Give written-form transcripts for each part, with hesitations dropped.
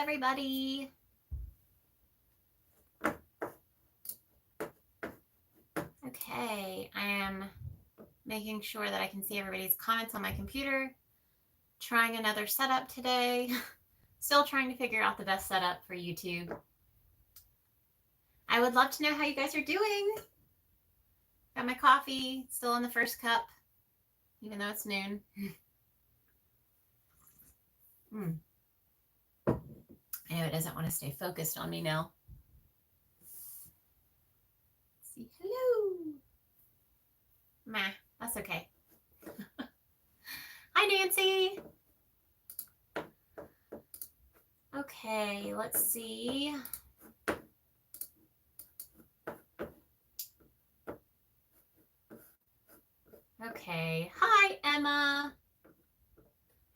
everybody. Okay, I am making sure that I can see everybody's comments on my computer. Trying another setup today. Still trying to figure out the best setup for YouTube. I would love to know how you guys are doing. Got my coffee, still in the first cup, even though it's noon. I know it doesn't want to stay focused on me now. Let's see, hello. Meh, that's okay. Hi, Nancy. Okay, let's see. Okay, hi, Emma.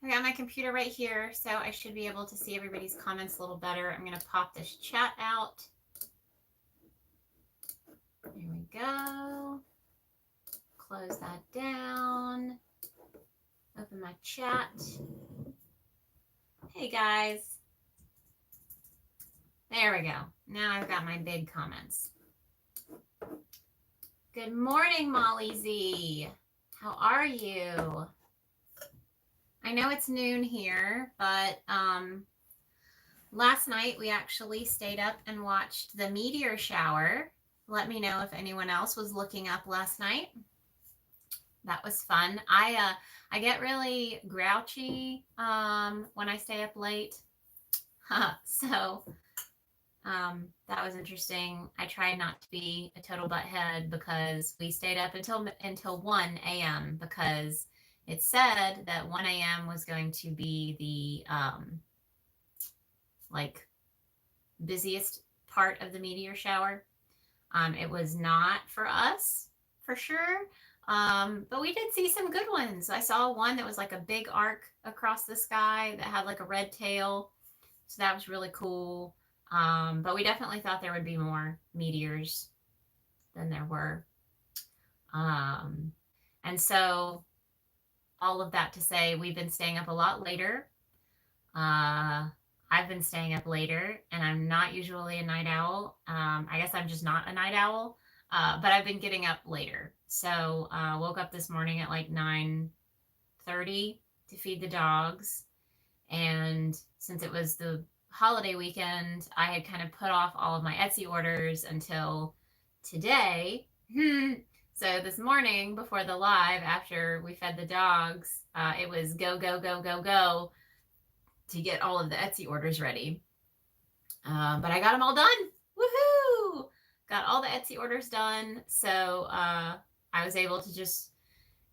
I got my computer right here, so I should be able to see everybody's comments a little better. I'm going to pop this chat out. There we go. Close that down. Open my chat. Hey, guys. There we go. Now I've got my big comments. Good morning, Molly Z. How are you? I know it's noon here, but last night we actually stayed up and watched the meteor shower. Let me know if anyone else was looking up last night. That was fun. I get really grouchy when I stay up late. So that was interesting. I tried not to be a total butthead because we stayed up until 1 a.m. because it said that 1 a.m. was going to be the like busiest part of the meteor shower. It was not for us, for sure. But we did see some good ones. I saw one that was like a big arc across the sky that had like a red tail. So that was really cool. But we definitely thought there would be more meteors than there were. And so all of that to say, we've been staying up a lot later. I've been staying up later, and I'm not usually a night owl. I guess I'm just not a night owl, but I've been getting up later. So woke up this morning at like 9:30 to feed the dogs. And since it was the holiday weekend, I had kind of put off all of my Etsy orders until today. So this morning before the live, after we fed the dogs, it was go, go, go, go, go to get all of the Etsy orders ready. But I got them all done. Woohoo! Got all the Etsy orders done. So I was able to just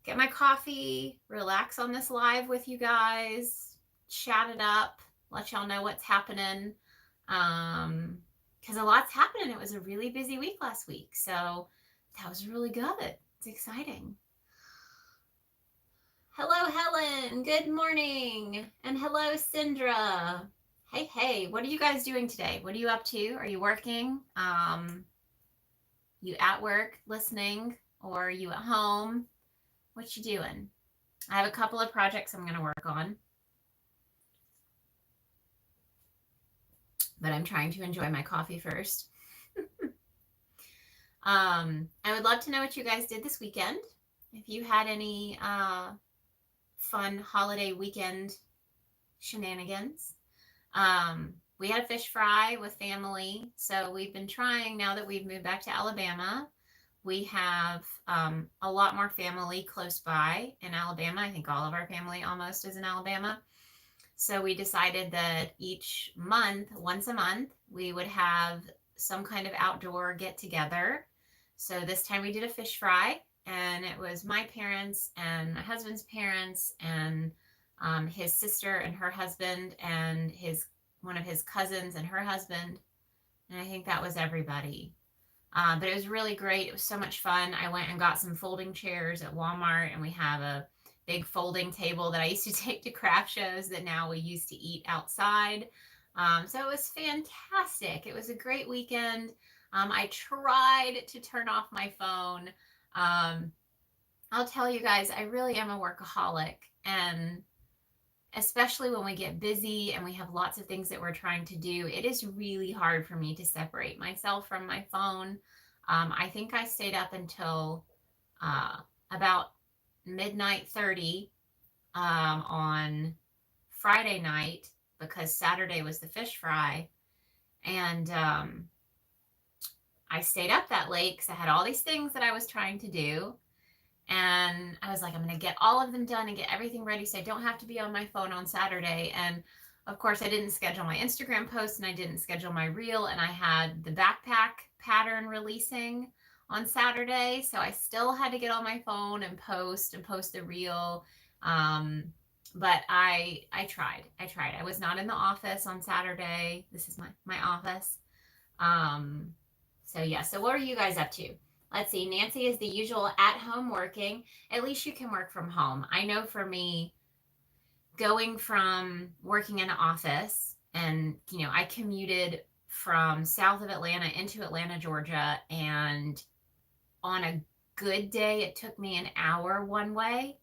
get my coffee, relax on this live with you guys, chat it up, let y'all know what's happening. Because a lot's happening. It was a really busy week last week. So that was really good. It's exciting. Hello, Helen. Good morning. And hello, Sindra. Hey, hey. What are you guys doing today? What are you up to? Are you working? You at work listening? Or are you at home? What you doing? I have a couple of projects I'm going to work on. But I'm trying to enjoy my coffee first. I would love to know what you guys did this weekend. If you had any fun holiday weekend shenanigans. We had a fish fry with family. So we've been trying, now that we've moved back to Alabama, we have a lot more family close by in Alabama. I think all of our family almost is in Alabama. So we decided that each month, once a month, we would have some kind of outdoor get together. So this time we did a fish fry, and it was my parents and my husband's parents and his sister and her husband and one of his cousins and her husband. And I think that was everybody. But it was really great. It was so much fun. I went and got some folding chairs at Walmart, and we have a big folding table that I used to take to craft shows that now we used to eat outside. So it was fantastic. It was a great weekend. I tried to turn off my phone. I'll tell you guys, I really am a workaholic, and especially when we get busy and we have lots of things that we're trying to do, it is really hard for me to separate myself from my phone. I think I stayed up until about midnight 30 on Friday night because Saturday was the fish fry. And I stayed up that late because I had all these things that I was trying to do. And I was like, I'm going to get all of them done and get everything ready so I don't have to be on my phone on Saturday. And of course, I didn't schedule my Instagram post and I didn't schedule my reel. And I had the backpack pattern releasing on Saturday. So I still had to get on my phone and post the reel. But I tried. I was not in the office on Saturday. This is my office. So yeah, so what are you guys up to? Let's see. Nancy is the usual at home working. At least you can work from home. I know for me, going from working in an office and, I commuted from south of Atlanta into Atlanta, Georgia. And on a good day, it took me an hour one way.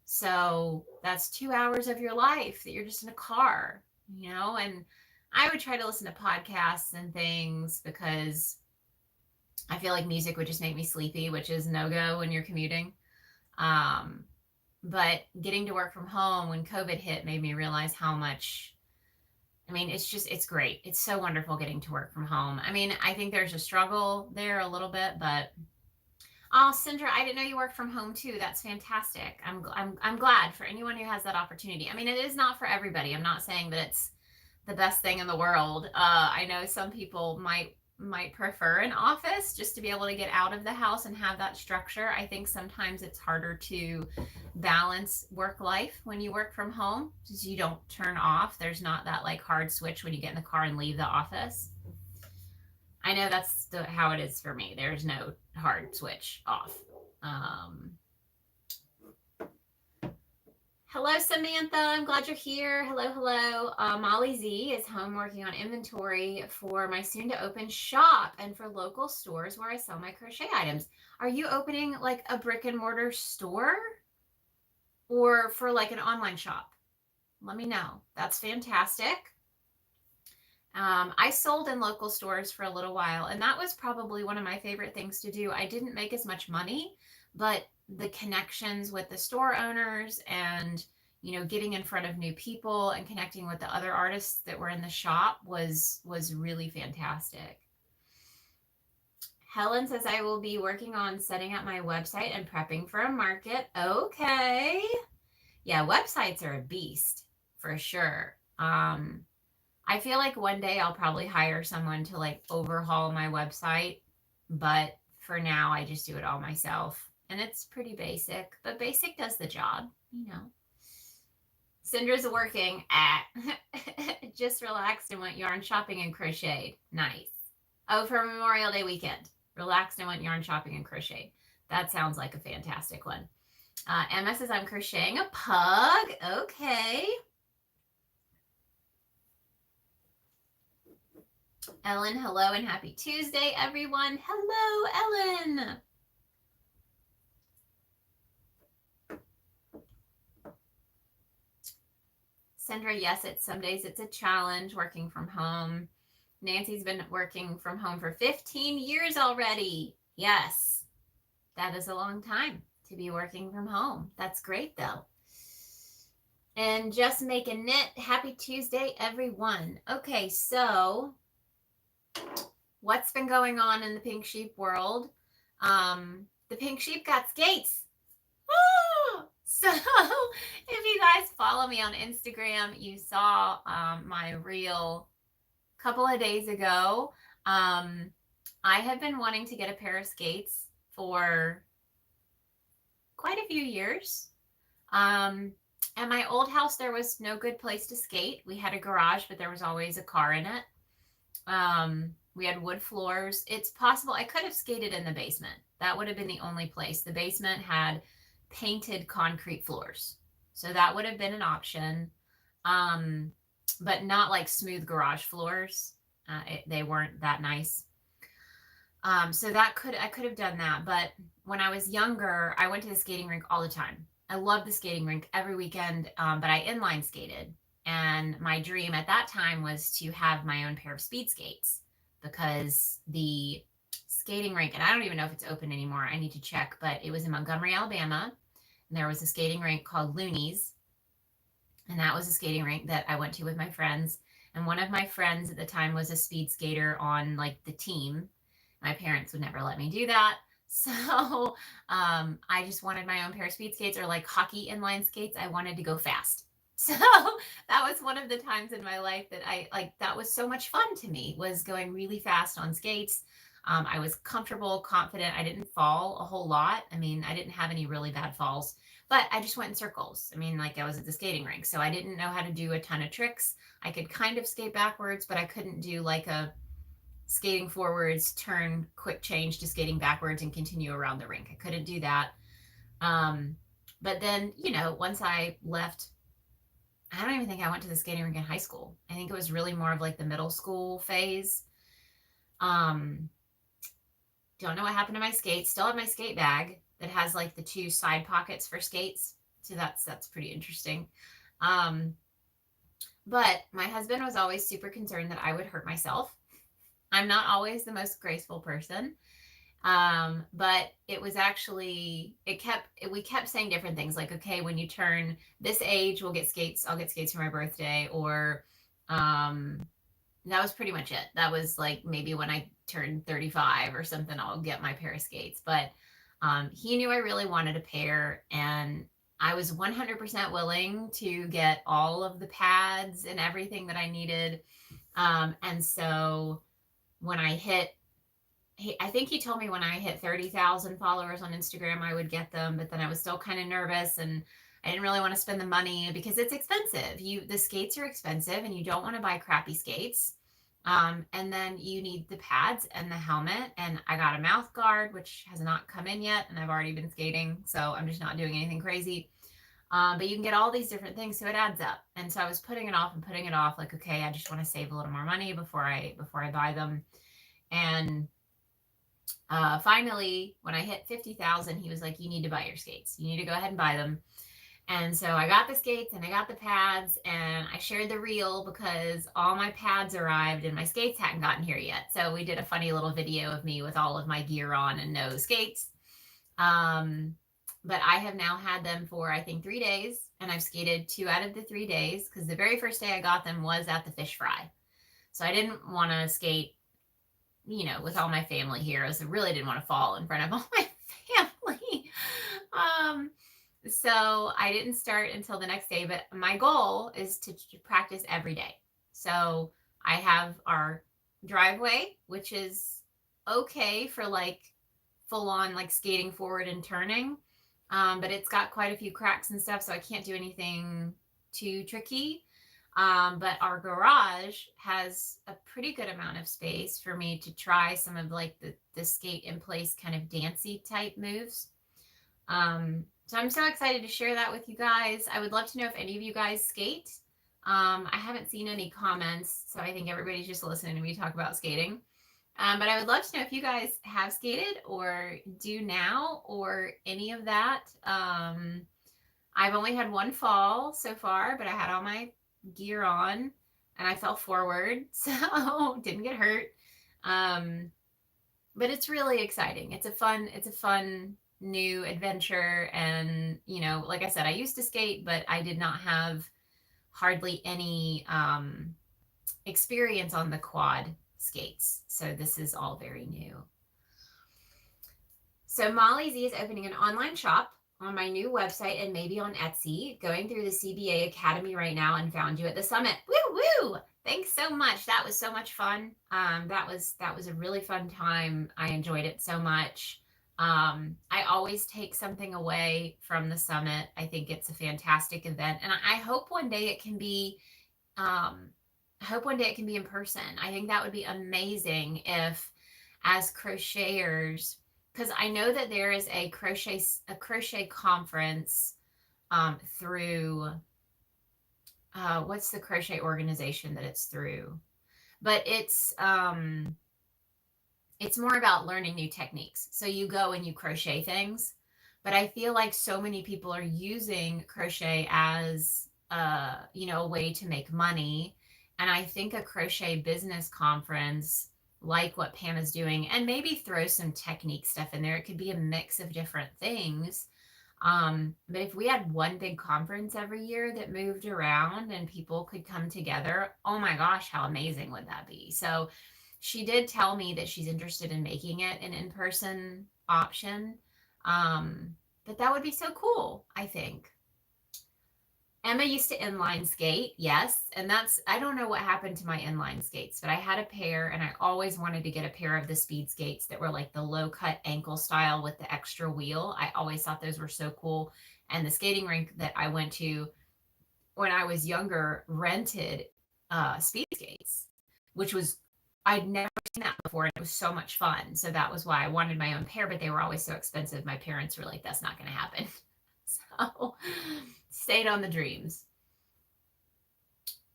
So that's 2 hours of your life that you're just in a car, and I would try to listen to podcasts and things because I feel like music would just make me sleepy, which is no-go when you're commuting. But getting to work from home when COVID hit made me realize how much, it's great. It's so wonderful getting to work from home. I think there's a struggle there a little bit, but oh, Sindra, I didn't know you worked from home too. That's fantastic. I'm glad for anyone who has that opportunity. It is not for everybody. I'm not saying that it's the best thing in the world. I know some people might prefer an office just to be able to get out of the house and have that structure. I think sometimes it's harder to balance work life when you work from home because you don't turn off. There's not that hard switch when you get in the car and leave the office. I know that's how it is for me. There's no hard switch off. Hello, Samantha. I'm glad you're here. Hello. Molly Z is home working on inventory for my soon-to-open shop and for local stores where I sell my crochet items. Are you opening a brick-and-mortar store or for an online shop? Let me know. That's fantastic. I sold in local stores for a little while, and that was probably one of my favorite things to do. I didn't make as much money, but the connections with the store owners and, getting in front of new people and connecting with the other artists that were in the shop was really fantastic. Helen says, I will be working on setting up my website and prepping for a market. Okay. Yeah, websites are a beast for sure. I feel like one day I'll probably hire someone to overhaul my website, but for now I just do it all myself. And it's pretty basic, but basic does the job, Cinder's working at just relaxed and went yarn shopping and crocheted. Nice. Oh, for Memorial Day weekend. Relaxed and went yarn shopping and crocheted. That sounds like a fantastic one. Emma says, I'm crocheting a pug. Okay. Ellen, hello and happy Tuesday, everyone. Hello, Ellen. Sandra, yes, some days it's a challenge working from home. Nancy's been working from home for 15 years already. Yes, that is a long time to be working from home. That's great, though. And just make a knit. Happy Tuesday, everyone. Okay, so what's been going on in the pink sheep world? The pink sheep got skates. So if you guys follow me on Instagram, you saw my reel a couple of days ago. I have been wanting to get a pair of skates for quite a few years. At my old house, there was no good place to skate. We had a garage, but there was always a car in it. We had wood floors. It's possible I could have skated in the basement. That would have been the only place. The basement had painted concrete floors. So that would have been an option. But not smooth garage floors. They weren't that nice. So I could have done that. But when I was younger, I went to the skating rink all the time. I loved the skating rink every weekend, but I inline skated. And my dream at that time was to have my own pair of speed skates because the skating rink, and I don't even know if it's open anymore. I need to check, but it was in Montgomery, Alabama. And there was a skating rink called Looney's. And that was a skating rink that I went to with my friends. And one of my friends at the time was a speed skater on like the team. My parents would never let me do that. So I just wanted my own pair of speed skates, or like hockey inline skates. I wanted to go fast. So that was one of the times in my life that I like, that was so much fun to me, was going really fast on skates. I was comfortable, confident. I didn't fall a whole lot. I mean, I didn't have any really bad falls, but I just went in circles. I mean, like I was at the skating rink, so I didn't know how to do a ton of tricks. I could kind of skate backwards, but I couldn't do like a skating forwards, turn, quick change to skating backwards and continue around the rink. I couldn't do that. But then, once I left, I don't even think I went to the skating rink in high school. I think it was really more of like the middle school phase. Don't know what happened to my skates. Still have my skate bag that has like the 2 side pockets for skates. So that's pretty interesting. But my husband was always super concerned that I would hurt myself. I'm not always the most graceful person. But it was actually, we kept saying different things like, okay, when you turn this age, I'll get skates for my birthday. Or, that was pretty much it. That was like maybe when I turned 35 or something, I'll get my pair of skates. But, he knew I really wanted a pair, and I was 100% willing to get all of the pads and everything that I needed. And so when I think he told me when I hit 30,000 followers on Instagram, I would get them, but then I was still kind of nervous, and I didn't really want to spend the money because it's expensive. The skates are expensive, and you don't want to buy crappy skates. And then you need the pads and the helmet, and I got a mouth guard, which has not come in yet, and I've already been skating, so I'm just not doing anything crazy. But you can get all these different things, so it adds up. And so I was putting it off and putting it off, like, okay, I just want to save a little more money before I buy them. And finally, when I hit 50,000, he was like, you need to buy your skates. You need to go ahead and buy them. And so I got the skates and I got the pads, and I shared the reel because all my pads arrived and my skates hadn't gotten here yet. So we did a funny little video of me with all of my gear on and no skates. But I have now had them for, I think, 3 days, and I've skated 2 out of the 3 days because the very first day I got them was at the fish fry. So I didn't want to skate, with all my family here. I really didn't want to fall in front of all my family. So I didn't start until the next day, but my goal is to practice every day. So I have our driveway, which is okay for like full on like skating forward and turning. But it's got quite a few cracks and stuff, so I can't do anything too tricky. But our garage has a pretty good amount of space for me to try some of like the skate in place kind of dancey type moves. So I'm so excited to share that with you guys. I would love to know if any of you guys skate. I haven't seen any comments, so I think everybody's just listening to me talk about skating. But I would love to know if you guys have skated or do now or any of that. I've only had one fall so far, but I had all my gear on and I fell forward, so didn't get hurt. But it's really exciting. It's a fun new adventure. And, like I said, I used to skate, but I did not have hardly any experience on the quad skates. So this is all very new. So Molly Z is opening an online shop on my new website and maybe on Etsy. Going through the CBA Academy right now and found you at the summit. Woo woo! Thanks so much. That was so much fun. That was a really fun time. I enjoyed it so much. I always take something away from the summit. I think it's a fantastic event, and I hope one day it can be. I hope one day it can be in person. I think that would be amazing if, as crocheters, because I know that there is a crochet conference through, what's the crochet organization that it's through? But it's more about learning new techniques. So you go and you crochet things. but I feel like so many people are using crochet as a way to make money. And I think a crochet business conference like what Pam is doing, and maybe throw some technique stuff in there. It could be a mix of different things. But if we had one big conference every year that moved around and people could come together, oh my gosh, how amazing would that be? So she did tell me that she's interested in making it an in-person option. But that would be so cool, I think. Emma used to inline skate, yes. And I don't know what happened to my inline skates, but I had a pair and I always wanted to get a pair of the speed skates that were like the low cut ankle style with the extra wheel. I always thought those were so cool. And the skating rink that I went to when I was younger rented speed skates, which was, I'd never seen that before. And it was so much fun. So that was why I wanted my own pair, but they were always so expensive. My parents were like, that's not going to happen. So stayed on the dreams.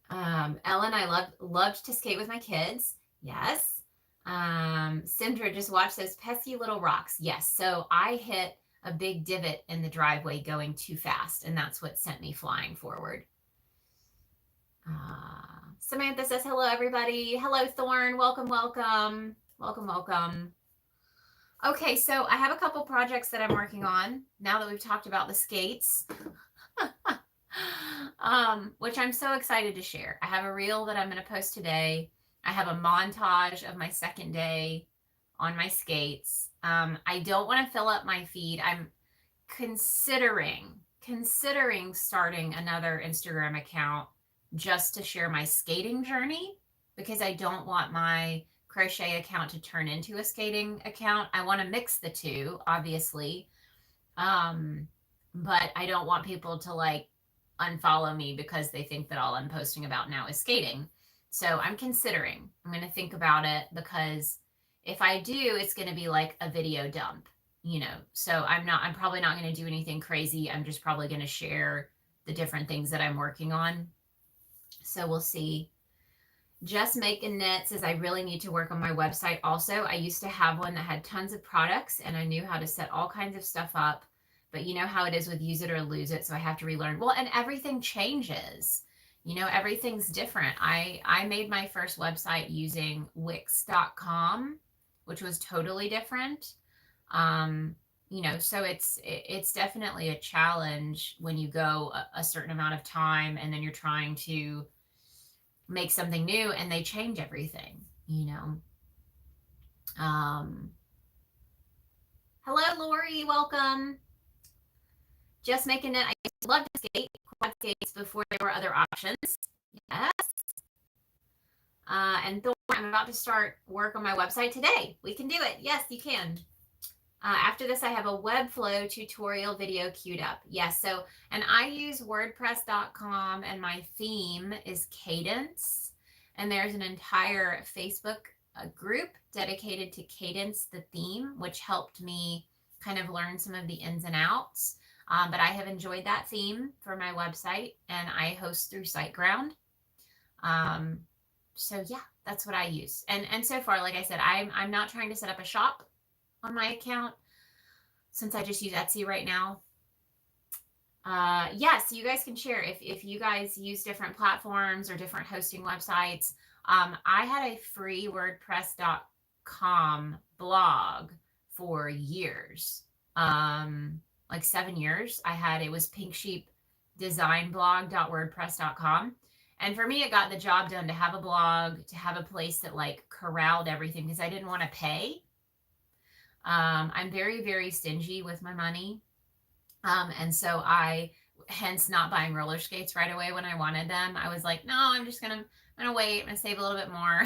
Ellen, I loved to skate with my kids. Yes. Sindra, just watch those pesky little rocks. Yes. So I hit a big divot in the driveway going too fast, and that's what sent me flying forward. Samantha says, hello, everybody. Hello, Thorn. Welcome, welcome. Welcome, welcome. Okay, so I have a couple projects that I'm working on now that we've talked about the skates, which I'm so excited to share. I have a reel that I'm going to post today. I have a montage of my second day on my skates. I don't want to fill up my feed. I'm considering starting another Instagram account just to share my skating journey, because I don't want my crochet account to turn into a skating account. I want to mix the two, obviously. But I don't want people to like unfollow me because they think that all I'm posting about now is skating. So I'm going to think about it, because if I do, it's going to be like a video dump, so I'm probably not going to do anything crazy. I'm just probably going to share the different things that I'm working on. So we'll see. Just Making Knit says, I really need to work on my website also. I used to have one that had tons of products and I knew how to set all kinds of stuff up, but you know how it is with use it or lose it. So I have to relearn. Well, and everything changes, everything's different. I made my first website using Wix.com, which was totally different. So it's definitely a challenge when you go a certain amount of time and then you're trying to make something new and they change everything, Hello, Lori, welcome. Just Making It. I used to love to skate, quad skates before there were other options. Yes. And Thor, I'm about to start work on my website today. We can do it. Yes, you can. After this, I have a Webflow tutorial video queued up. Yes, so, and I use WordPress.com and my theme is Cadence. And there's an entire Facebook group dedicated to Cadence, the theme, which helped me kind of learn some of the ins and outs. But I have enjoyed that theme for my website, and I host through SiteGround. So yeah, that's what I use. And so far, like I said, I'm not trying to set up a shop on my account, since I just use Etsy right now. Yes, you guys can share if you guys use different platforms or different hosting websites. I had a free WordPress.com blog for years, like 7 years. It was pinksheepdesignblog.wordpress.com. And for me, it got the job done to have a blog, to have a place that like corralled everything, because I didn't want to pay. I'm very, very stingy with my money. And so hence not buying roller skates right away when I wanted them. I was like, no, I'm gonna wait. I'm gonna save a little bit more.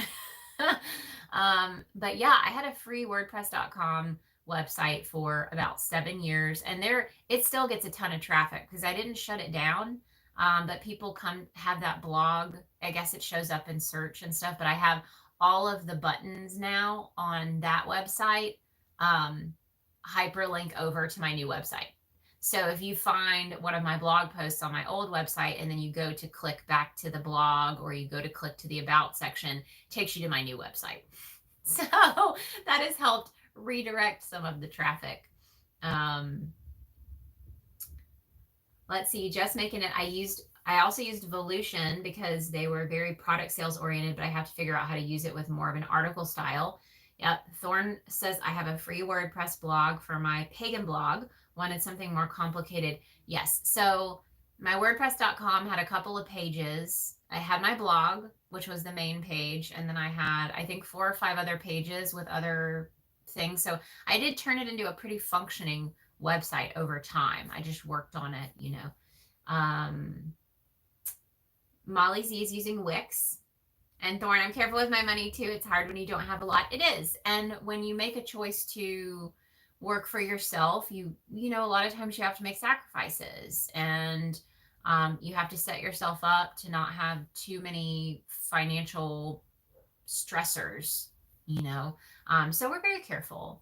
But yeah, I had a free WordPress.com website for about 7 years, and it still gets a ton of traffic because I didn't shut it down. But people have that blog. I guess it shows up in search and stuff, but I have all of the buttons now on that website hyperlink over to my new website. So if you find one of my blog posts on my old website and then you go to click back to the blog, or you go to click to the about section, it takes you to my new website. So that has helped redirect some of the traffic. Let's see, just making it. I also used Volution because they were very product sales oriented, but I have to figure out how to use it with more of an article style. Yep. Thorn says I have a free WordPress blog for my pagan blog. Wanted something more complicated. Yes. So my WordPress.com had a couple of pages. I had my blog, which was the main page, and then I had, I think, 4 or 5 other pages with other things. So I did turn it into a pretty functioning website over time. I just worked on it, you know. Molly Z is using Wix. And Thorn, I'm careful with my money too. It's hard when you don't have a lot. It is. And when you make a choice to work for yourself, you know, a lot of times you have to make sacrifices, and you have to set yourself up to not have too many financial stressors, you know. So we're very careful.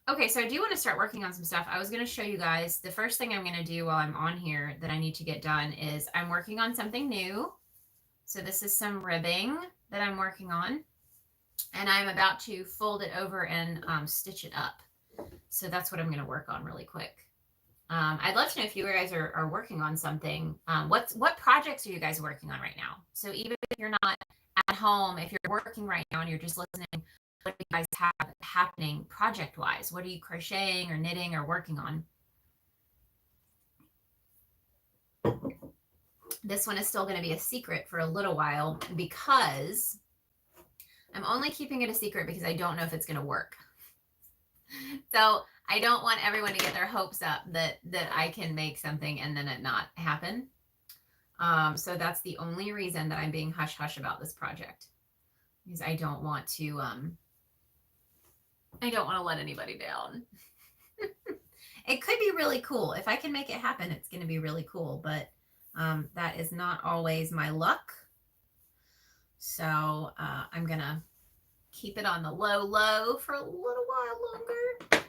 Okay, so I do want to start working on some stuff. I was going to show you guys, the first thing I'm going to do while I'm on here that I need to get done is I'm working on something new. So this is some ribbing that I'm working on, and I'm about to fold it over and stitch it up. So that's what I'm going to work on really quick. I'd love to know if you guys are working on something. What projects are you guys working on right now? So even if you're not at home, if you're working right now and you're just listening, what do you guys have happening project-wise? What are you crocheting or knitting or working on? This one is still going to be a secret for a little while because I'm only keeping it a secret because I don't know if it's going to work. So I don't want everyone to get their hopes up that I can make something and then it not happen. So that's the only reason that I'm being hush-hush about this project, because I don't want to let anybody down. It could be really cool. If I can make it happen, it's going to be really cool, but that is not always my luck. So I'm going to keep it on the low for a little while longer.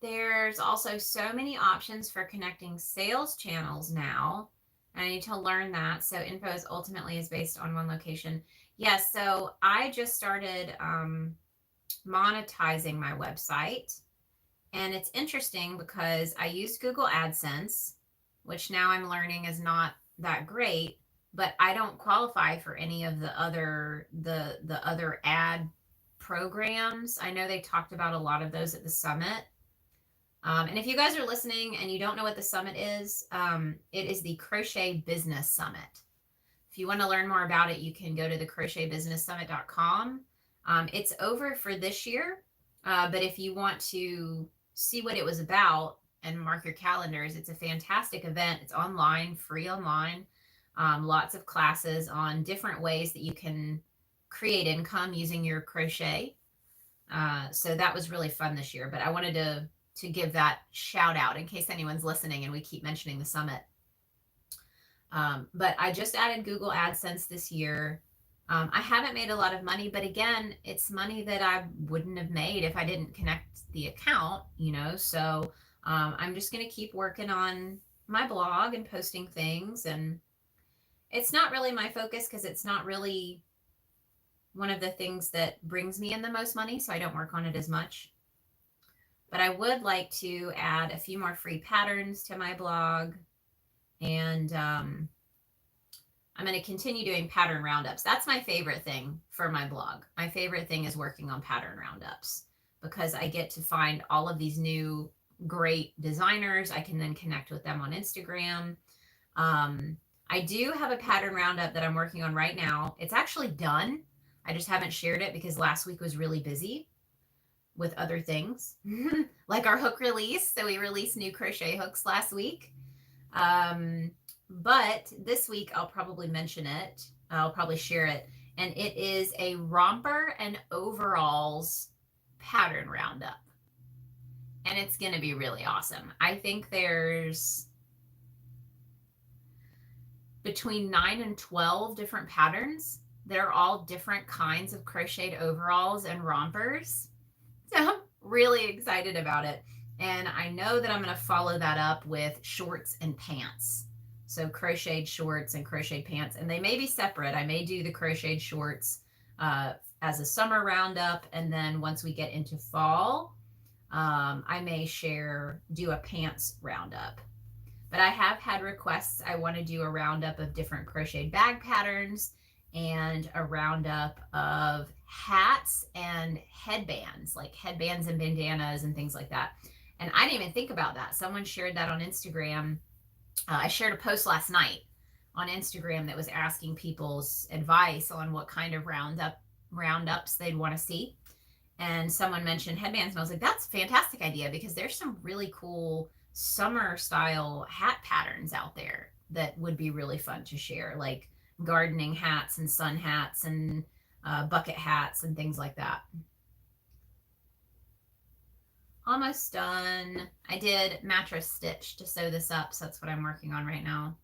There's also so many options for connecting sales channels now. I need to learn that. So info is ultimately based on one location. Yes, so I just started monetizing my website. And it's interesting because I used Google AdSense, which now I'm learning is not that great, but I don't qualify for any of the other ad programs. I know they talked about a lot of those at the summit. And if you guys are listening and you don't know what the summit is, it is the Crochet Business Summit. If you want to learn more about it, you can go to the crochetbusinesssummit.com. It's over for this year, but if you want to see what it was about and mark your calendars, it's a fantastic event. It's online, free online. Lots of classes on different ways that you can create income using your crochet. So that was really fun this year, but I wanted to give that shout out in case anyone's listening and we keep mentioning the summit. But I just added Google AdSense this year. I haven't made a lot of money, but again, it's money that I wouldn't have made if I didn't connect the account, you know, so I'm just going to keep working on my blog and posting things, and it's not really my focus because it's not really one of the things that brings me in the most money, so I don't work on it as much. But I would like to add a few more free patterns to my blog, and I'm going to continue doing pattern roundups. That's my favorite thing for my blog. My favorite thing is working on pattern roundups because I get to find all of these new great designers. I can then connect with them on Instagram. I do have a pattern roundup that I'm working on right now. It's actually done. I just haven't shared it because last week was really busy with other things like our hook release. So we released new crochet hooks last week. But this week I'll probably mention it. I'll probably share it. And it is a romper and overalls pattern roundup. And it's going to be really awesome. I think there's between 9 and 12 different patterns that are all different kinds of crocheted overalls and rompers. So I'm really excited about it. And I know that I'm going to follow that up with shorts and pants. So crocheted shorts and crocheted pants, and they may be separate. I may do the crocheted shorts as a summer roundup, and then once we get into fall, I may do a pants roundup. But I have had requests. I want to do a roundup of different crocheted bag patterns and a roundup of hats and headbands, like headbands and bandanas and things like that. And I didn't even think about that. Someone shared that on Instagram. I shared a post last night on Instagram that was asking people's advice on what kind of roundups they'd want to see. And someone mentioned headbands, and I was like, that's a fantastic idea because there's some really cool summer style hat patterns out there that would be really fun to share, like gardening hats and sun hats and bucket hats and things like that. Almost done. I did mattress stitch to sew this up, so that's what I'm working on right now.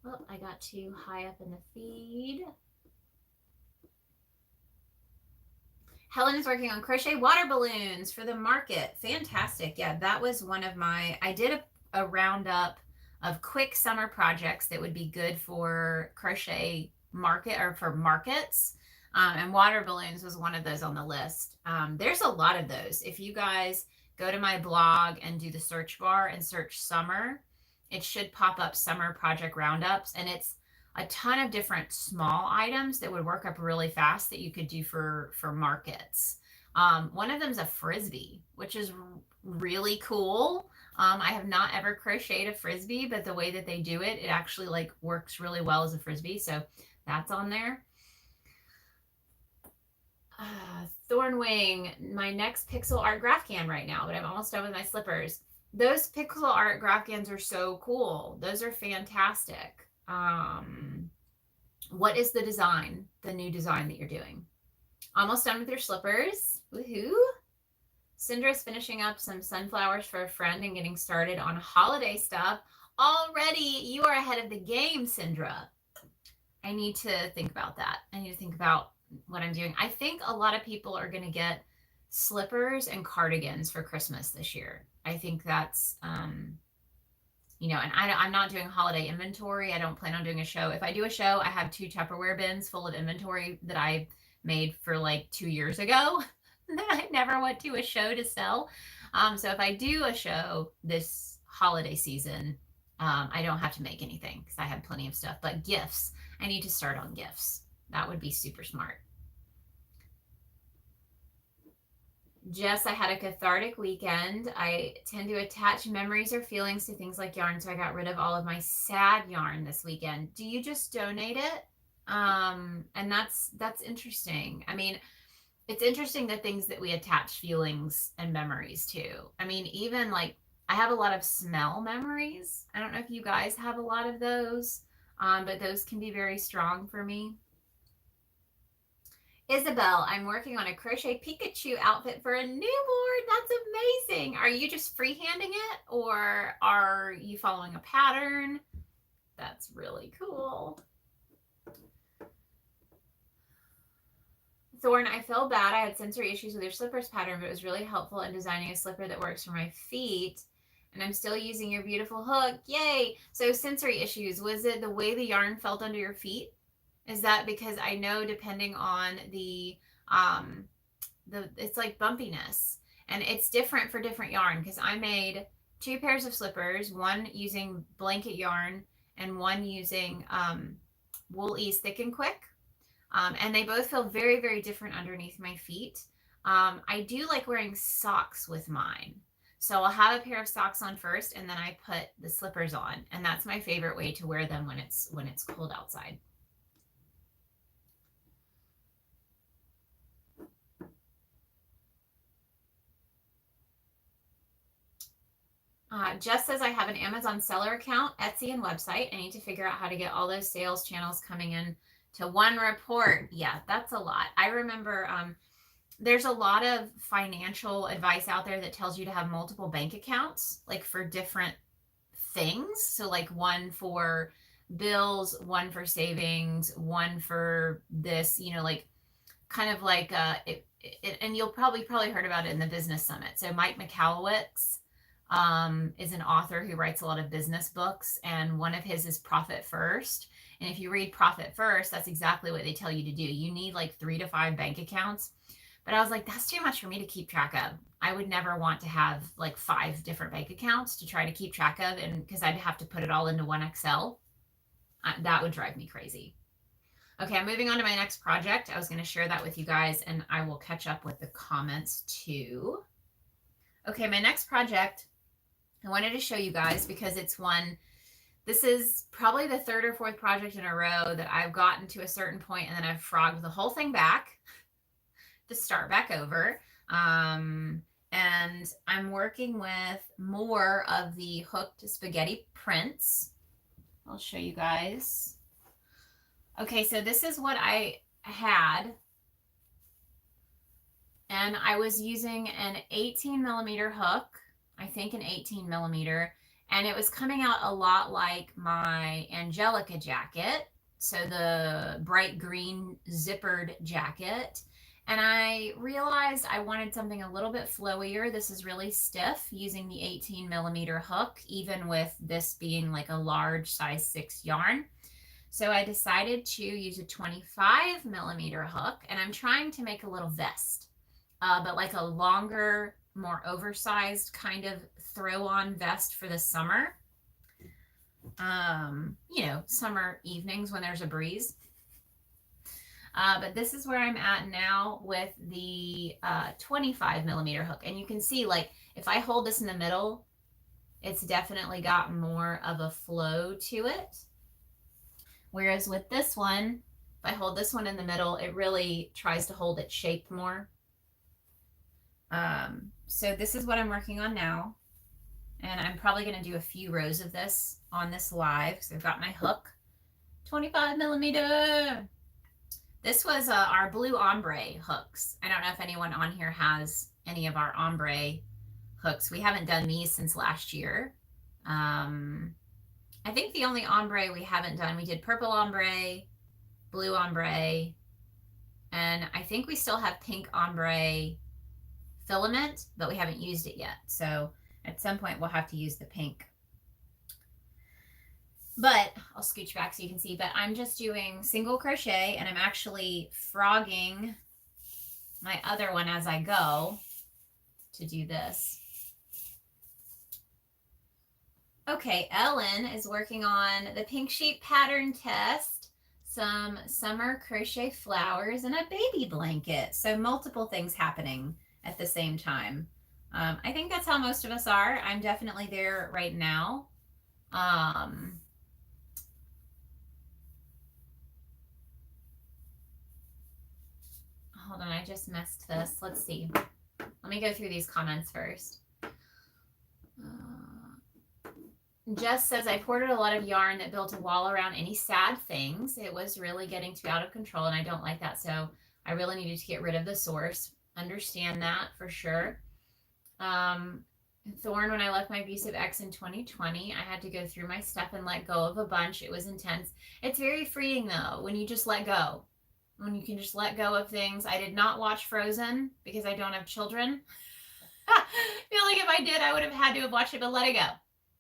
Oh, I got too high up in the feed. Helen is working on crochet water balloons for the market. Fantastic. Yeah, that was one of I did a roundup of quick summer projects that would be good for crochet market or for markets. And water balloons was one of those on the list. There's a lot of those. If you guys go to my blog and do the search bar and search summer, it should pop up summer project roundups. And it's a ton of different small items that would work up really fast that you could do for markets. One of them is a frisbee, which is really cool. I have not ever crocheted a frisbee, but the way that they do it, it actually like works really well as a frisbee. So that's on there. Thornwing, my next pixel art graph can right now, but I'm almost done with my slippers. Those pixel art graph cans are so cool. Those are fantastic. What is the design, the new design that you're doing? Almost done with your slippers. Woohoo! Cindra's finishing up some sunflowers for a friend and getting started on holiday stuff. Already, you are ahead of the game, Cindra. I need to think about that. I need to think about what I'm doing. I think a lot of people are going to get slippers and cardigans for Christmas this year. I think that's, and I'm not doing holiday inventory. I don't plan on doing a show. If I do a show, I have 2 Tupperware bins full of inventory that I made for like 2 years ago that I never went to a show to sell. So if I do a show this holiday season, I don't have to make anything because I have plenty of stuff. But gifts, I need to start on gifts. That would be super smart. Jess, I had a cathartic weekend. I tend to attach memories or feelings to things like yarn, so I got rid of all of my sad yarn this weekend. Do you just donate it? And that's interesting. I mean, it's interesting the things that we attach feelings and memories to. I mean, even like I have a lot of smell memories. I don't know if you guys have a lot of those, but those can be very strong for me. Isabel, I'm working on a crochet Pikachu outfit for a new board. That's amazing. Are you just freehanding it or are you following a pattern? That's really cool. Thorn, I feel bad. I had sensory issues with your slippers pattern, but it was really helpful in designing a slipper that works for my feet. And I'm still using your beautiful hook. Yay. So sensory issues, was it the way the yarn felt under your feet? Is that because I know depending on the it's like bumpiness and it's different for different yarn because I made 2 pairs of slippers, one using blanket yarn and one using Wool Ease Thick and Quick. And they both feel very, very different underneath my feet. I do like wearing socks with mine. So I'll have a pair of socks on first and then I put the slippers on. And that's my favorite way to wear them when it's cold outside. Jess says I have an Amazon seller account, Etsy, and website. I need to figure out how to get all those sales channels coming in to one report. Yeah, that's a lot. I remember there's a lot of financial advice out there that tells you to have multiple bank accounts, like for different things. So like one for bills, one for savings, one for this, like kind of like and you'll probably heard about it in the business summit. So Mike McAllowitz is an author who writes a lot of business books, and one of his is Profit First. And if you read Profit First, that's exactly what they tell you to do. You need like 3 to 5 bank accounts. But I was like, that's too much for me to keep track of. I would never want to have like 5 different bank accounts to try to keep track of, and because I'd have to put it all into one Excel. That would drive me crazy. Okay, I'm moving on to my next project. I was going to share that with you guys, and I will catch up with the comments too. Okay, my next project, I wanted to show you guys because it's one, this is probably the 3rd or 4th project in a row that I've gotten to a certain point and then I've frogged the whole thing back to start back over. And I'm working with more of the hooked spaghetti prints. I'll show you guys. Okay, so this is what I had. And I was using an 18 millimeter hook, I think an 18 millimeter, and it was coming out a lot like my Angelica jacket. So the bright green zippered jacket. And I realized I wanted something a little bit flowier. This is really stiff using the 18 millimeter hook, even with this being like a large size 6 yarn. So I decided to use a 25 millimeter hook, and I'm trying to make a little vest, but like a longer, more oversized kind of throw-on vest for the summer. You know, summer evenings when there's a breeze. But this is where I'm at now with the 25 millimeter hook. And you can see, like, if I hold this in the middle, it's definitely got more of a flow to it. Whereas with this one, if I hold this one in the middle, it really tries to hold its shape more. So this is what I'm working on now. And I'm probably going to do a few rows of this on this live because I've got my hook. 25 millimeter. This was our blue ombre hooks. I don't know if anyone on here has any of our ombre hooks. We haven't done these since last year. I think the only ombre we haven't done, we did purple ombre, blue ombre, and I think we still have pink ombre filament, but we haven't used it yet. So at some point we'll have to use the pink. But I'll scooch back so you can see, but I'm just doing single crochet, and I'm actually frogging my other one as I go to do this. Okay, Ellen is working on the pink sheep pattern test, some summer crochet flowers, and a baby blanket. So multiple things happening at the same time. I think that's how most of us are. I'm definitely there right now. Hold on, I just missed this. Let's see. Let me go through these comments first. Jess says, I ported a lot of yarn that built a wall around any sad things. It was really getting to be out of control, and I don't like that. So I really needed to get rid of the source. Understand that for sure. Thorn, when I left my abusive ex in 2020, I had to go through my stuff and let go of a bunch. It was intense. It's very freeing, though, when you just let go. When you can just let go of things. I did not watch Frozen because I don't have children. I feel like if I did, I would have had to have watched it, but let it go.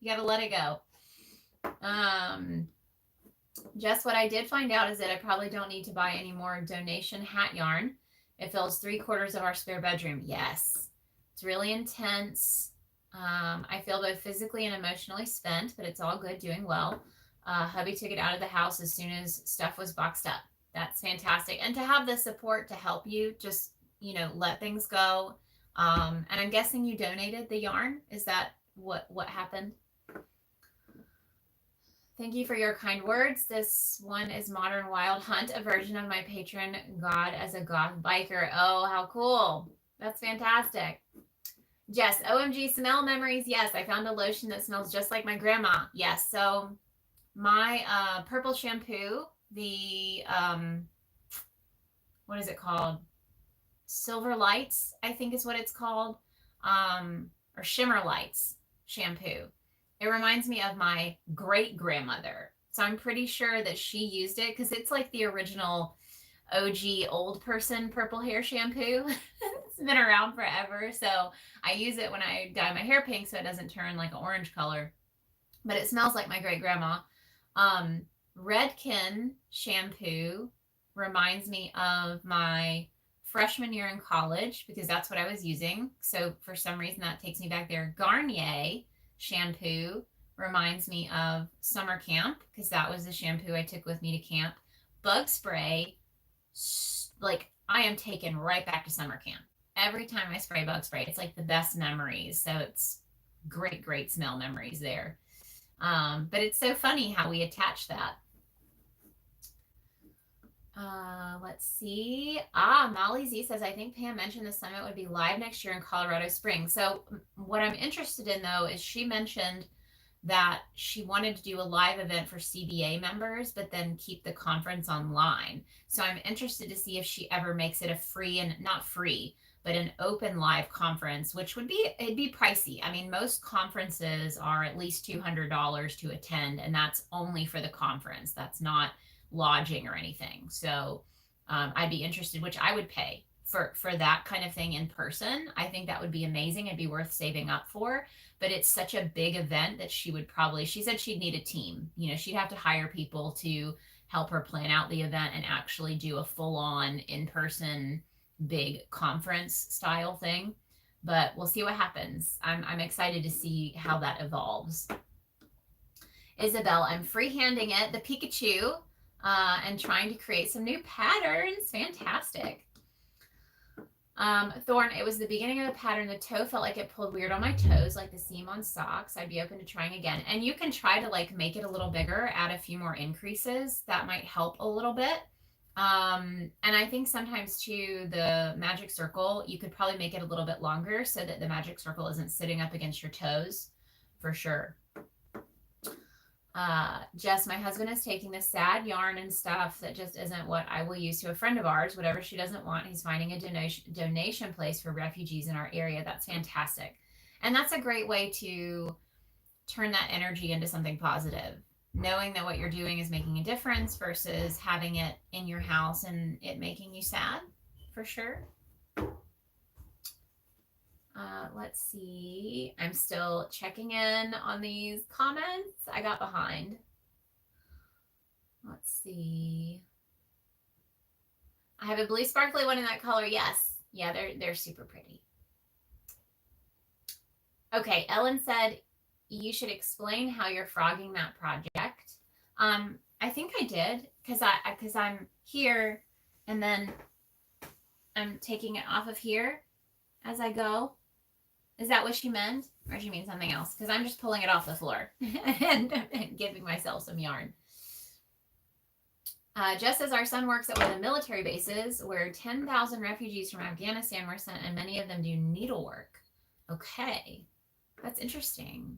You got to let it go. Just what I did find out is that I probably don't need to buy any more donation hat yarn. It fills 3/4 of our spare bedroom. Yes. It's really intense. I feel both physically and emotionally spent, but it's all good, doing well. Hubby took it out of the house as soon as stuff was boxed up. That's fantastic. And to have the support to help you just, you know, let things go. And I'm guessing you donated the yarn. Is that what happened? Thank you for your kind words. This one is Modern Wild Hunt, a version of my patron god as a goth biker. Oh, how cool. That's fantastic. Jess, OMG, smell memories. Yes, I found a lotion that smells just like my grandma. Yes, so my purple shampoo, the, what is it called? Silver Lights, I think is what it's called, or Shimmer Lights shampoo. It reminds me of my great-grandmother. So I'm pretty sure that she used it because it's like the original OG old person purple hair shampoo. It's been around forever. So I use it when I dye my hair pink so it doesn't turn like an orange color. But it smells like my great-grandma. Redken shampoo reminds me of my freshman year in college because that's what I was using. So for some reason that takes me back there. Garnier shampoo reminds me of summer camp because that was the shampoo I took with me to camp. Bug spray, like I am taken right back to summer camp. Every time I spray bug spray, it's like the best memories. So it's great, great smell memories there. But it's so funny how we attach that. Let's see. Molly Z says, I think Pam mentioned the summit would be live next year in Colorado Springs. So what I'm interested in though, is she mentioned that she wanted to do a live event for CBA members, but then keep the conference online. So I'm interested to see if she ever makes it a free, and not free, but an open live conference, which would be, it'd be pricey. I mean, most conferences are at least $200 to attend, and that's only for the conference. That's not lodging or anything. So I'd be interested, which I would pay for that kind of thing in person. I think that would be amazing. It'd be worth saving up for, but it's such a big event that she said she'd need a team. You know, she'd have to hire people to help her plan out the event and actually do a full-on in-person big conference style thing. But we'll see what happens. I'm excited to see how that evolves. Isabel, I'm freehanding it, the Pikachu, and trying to create some new patterns. Fantastic. Thorn, it was the beginning of the pattern. The toe felt like it pulled weird on my toes, like the seam on socks. I'd be open to trying again. And you can try to like make it a little bigger, add a few more increases. That might help a little bit. And I think sometimes too, the magic circle, you could probably make it a little bit longer so that the magic circle isn't sitting up against your toes, for sure. Jess, my husband is taking the sad yarn and stuff that just isn't what I will use to a friend of ours. Whatever she doesn't want, he's finding a donation place for refugees in our area. That's fantastic. And that's a great way to turn that energy into something positive. Knowing that what you're doing is making a difference versus having it in your house and it making you sad, for sure. Let's see. I'm still checking in on these comments. I got behind. Let's see. I have a blue sparkly one in that color. Yes. Yeah, they're super pretty. Okay, Ellen said you should explain how you're frogging that project. I think I did because I'm here and then I'm taking it off of here as I go. Is that what she meant? Or she mean something else? Because I'm just pulling it off the floor and giving myself some yarn. Just as our son works at one of the military bases where 10,000 refugees from Afghanistan were sent and many of them do needlework. Okay. That's interesting.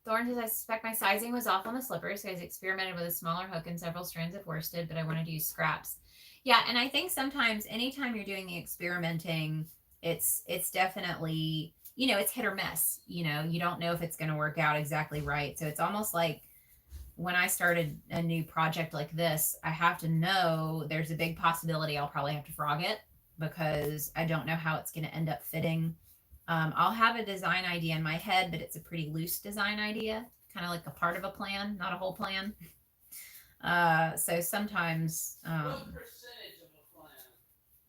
Thorn says, I suspect my sizing was off on the slippers. So I experimented with a smaller hook and several strands of worsted, but I wanted to use scraps. Yeah, and I think sometimes anytime you're doing the experimenting, it's definitely, you know, it's hit or miss. You know, you don't know if it's going to work out exactly right. So it's almost like when I started a new project like this, I have to know there's a big possibility I'll probably have to frog it because I don't know how it's going to end up fitting. I'll have a design idea in my head, but it's a pretty loose design idea, kind of like a part of a plan, not a whole plan. So sometimes, what percentage of a plan?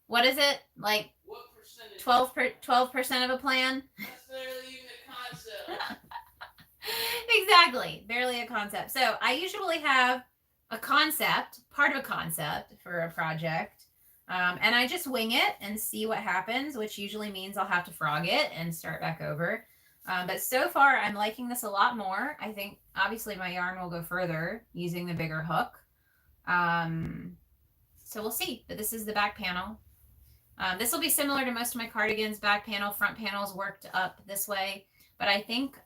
What is it? Like what percentage? 12% of a plan? That's barely even a concept. Exactly. Barely a concept. So I usually have a concept, part of a concept for a project. And I just wing it and see what happens, which usually means I'll have to frog it and start back over. But so far, I'm liking this a lot more. I think, obviously, my yarn will go further using the bigger hook. So we'll see. But this is the back panel. This will be similar to most of my cardigans. Back panel, front panels worked up this way. But I think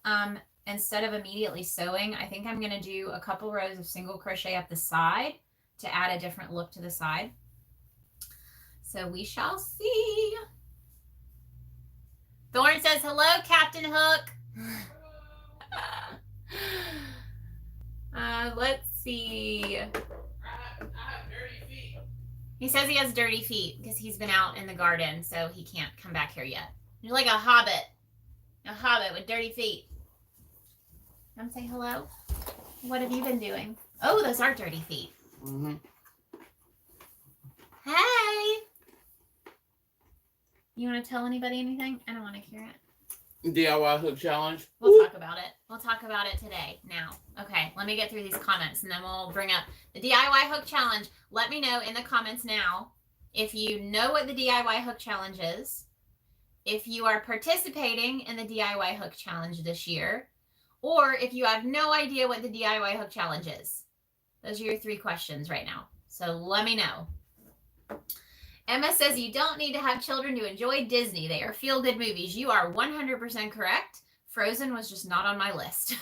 instead of immediately sewing, I think I'm going to do a couple rows of single crochet up the side to add a different look to the side. So we shall see. Thorn says, hello, Captain Hook. Let's see. I have dirty feet. He says he has dirty feet because he's been out in the garden, so he can't come back here yet. You're like a hobbit with dirty feet. Come say hello. What have you been doing? Oh, those are dirty feet. Mm-hmm. Hey! You want to tell anybody anything? I don't want to hear it. DIY hook challenge. We'll talk about it. We'll talk about it today. Now. Okay, let me get through these comments and then we'll bring up the DIY hook challenge. Let me know in the comments now if you know what the DIY hook challenge is, if you are participating in the DIY hook challenge this year, or if you have no idea what the DIY hook challenge is. Those are your 3 questions right now. So let me know. Emma says you don't need to have children to enjoy Disney. They are feel-good movies. You are 100% correct. Frozen was just not on my list.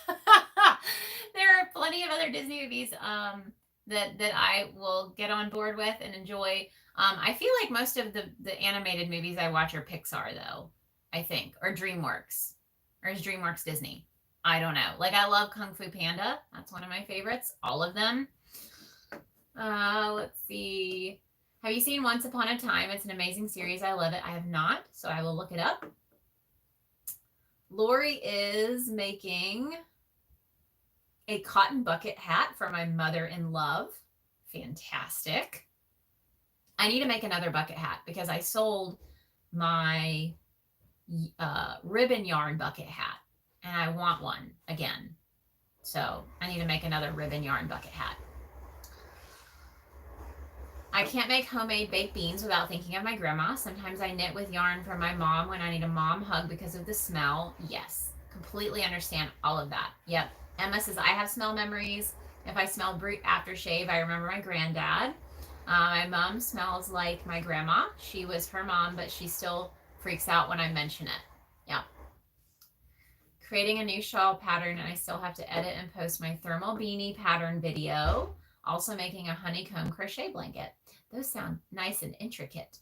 There are plenty of other Disney movies that I will get on board with and enjoy. I feel like most of the animated movies I watch are Pixar, though, I think, or DreamWorks. Or is DreamWorks Disney? I don't know. Like, I love Kung Fu Panda. That's one of my favorites. All of them. Let's see. Have you seen Once Upon a Time? It's an amazing series. I love it. I have not, so I will look it up. Lori is making a cotton bucket hat for my mother-in-law. Fantastic. I need to make another bucket hat because I sold my ribbon yarn bucket hat and I want one again. So I need to make another ribbon yarn bucket hat. I can't make homemade baked beans without thinking of my grandma. Sometimes I knit with yarn from my mom when I need a mom hug because of the smell. Yes, completely understand all of that. Yep. Emma says, I have smell memories. If I smell aftershave, I remember my granddad. My mom smells like my grandma. She was her mom, but she still freaks out when I mention it. Yep. Creating a new shawl pattern, and I still have to edit and post my thermal beanie pattern video. Also making a honeycomb crochet blanket. Those sound nice and intricate.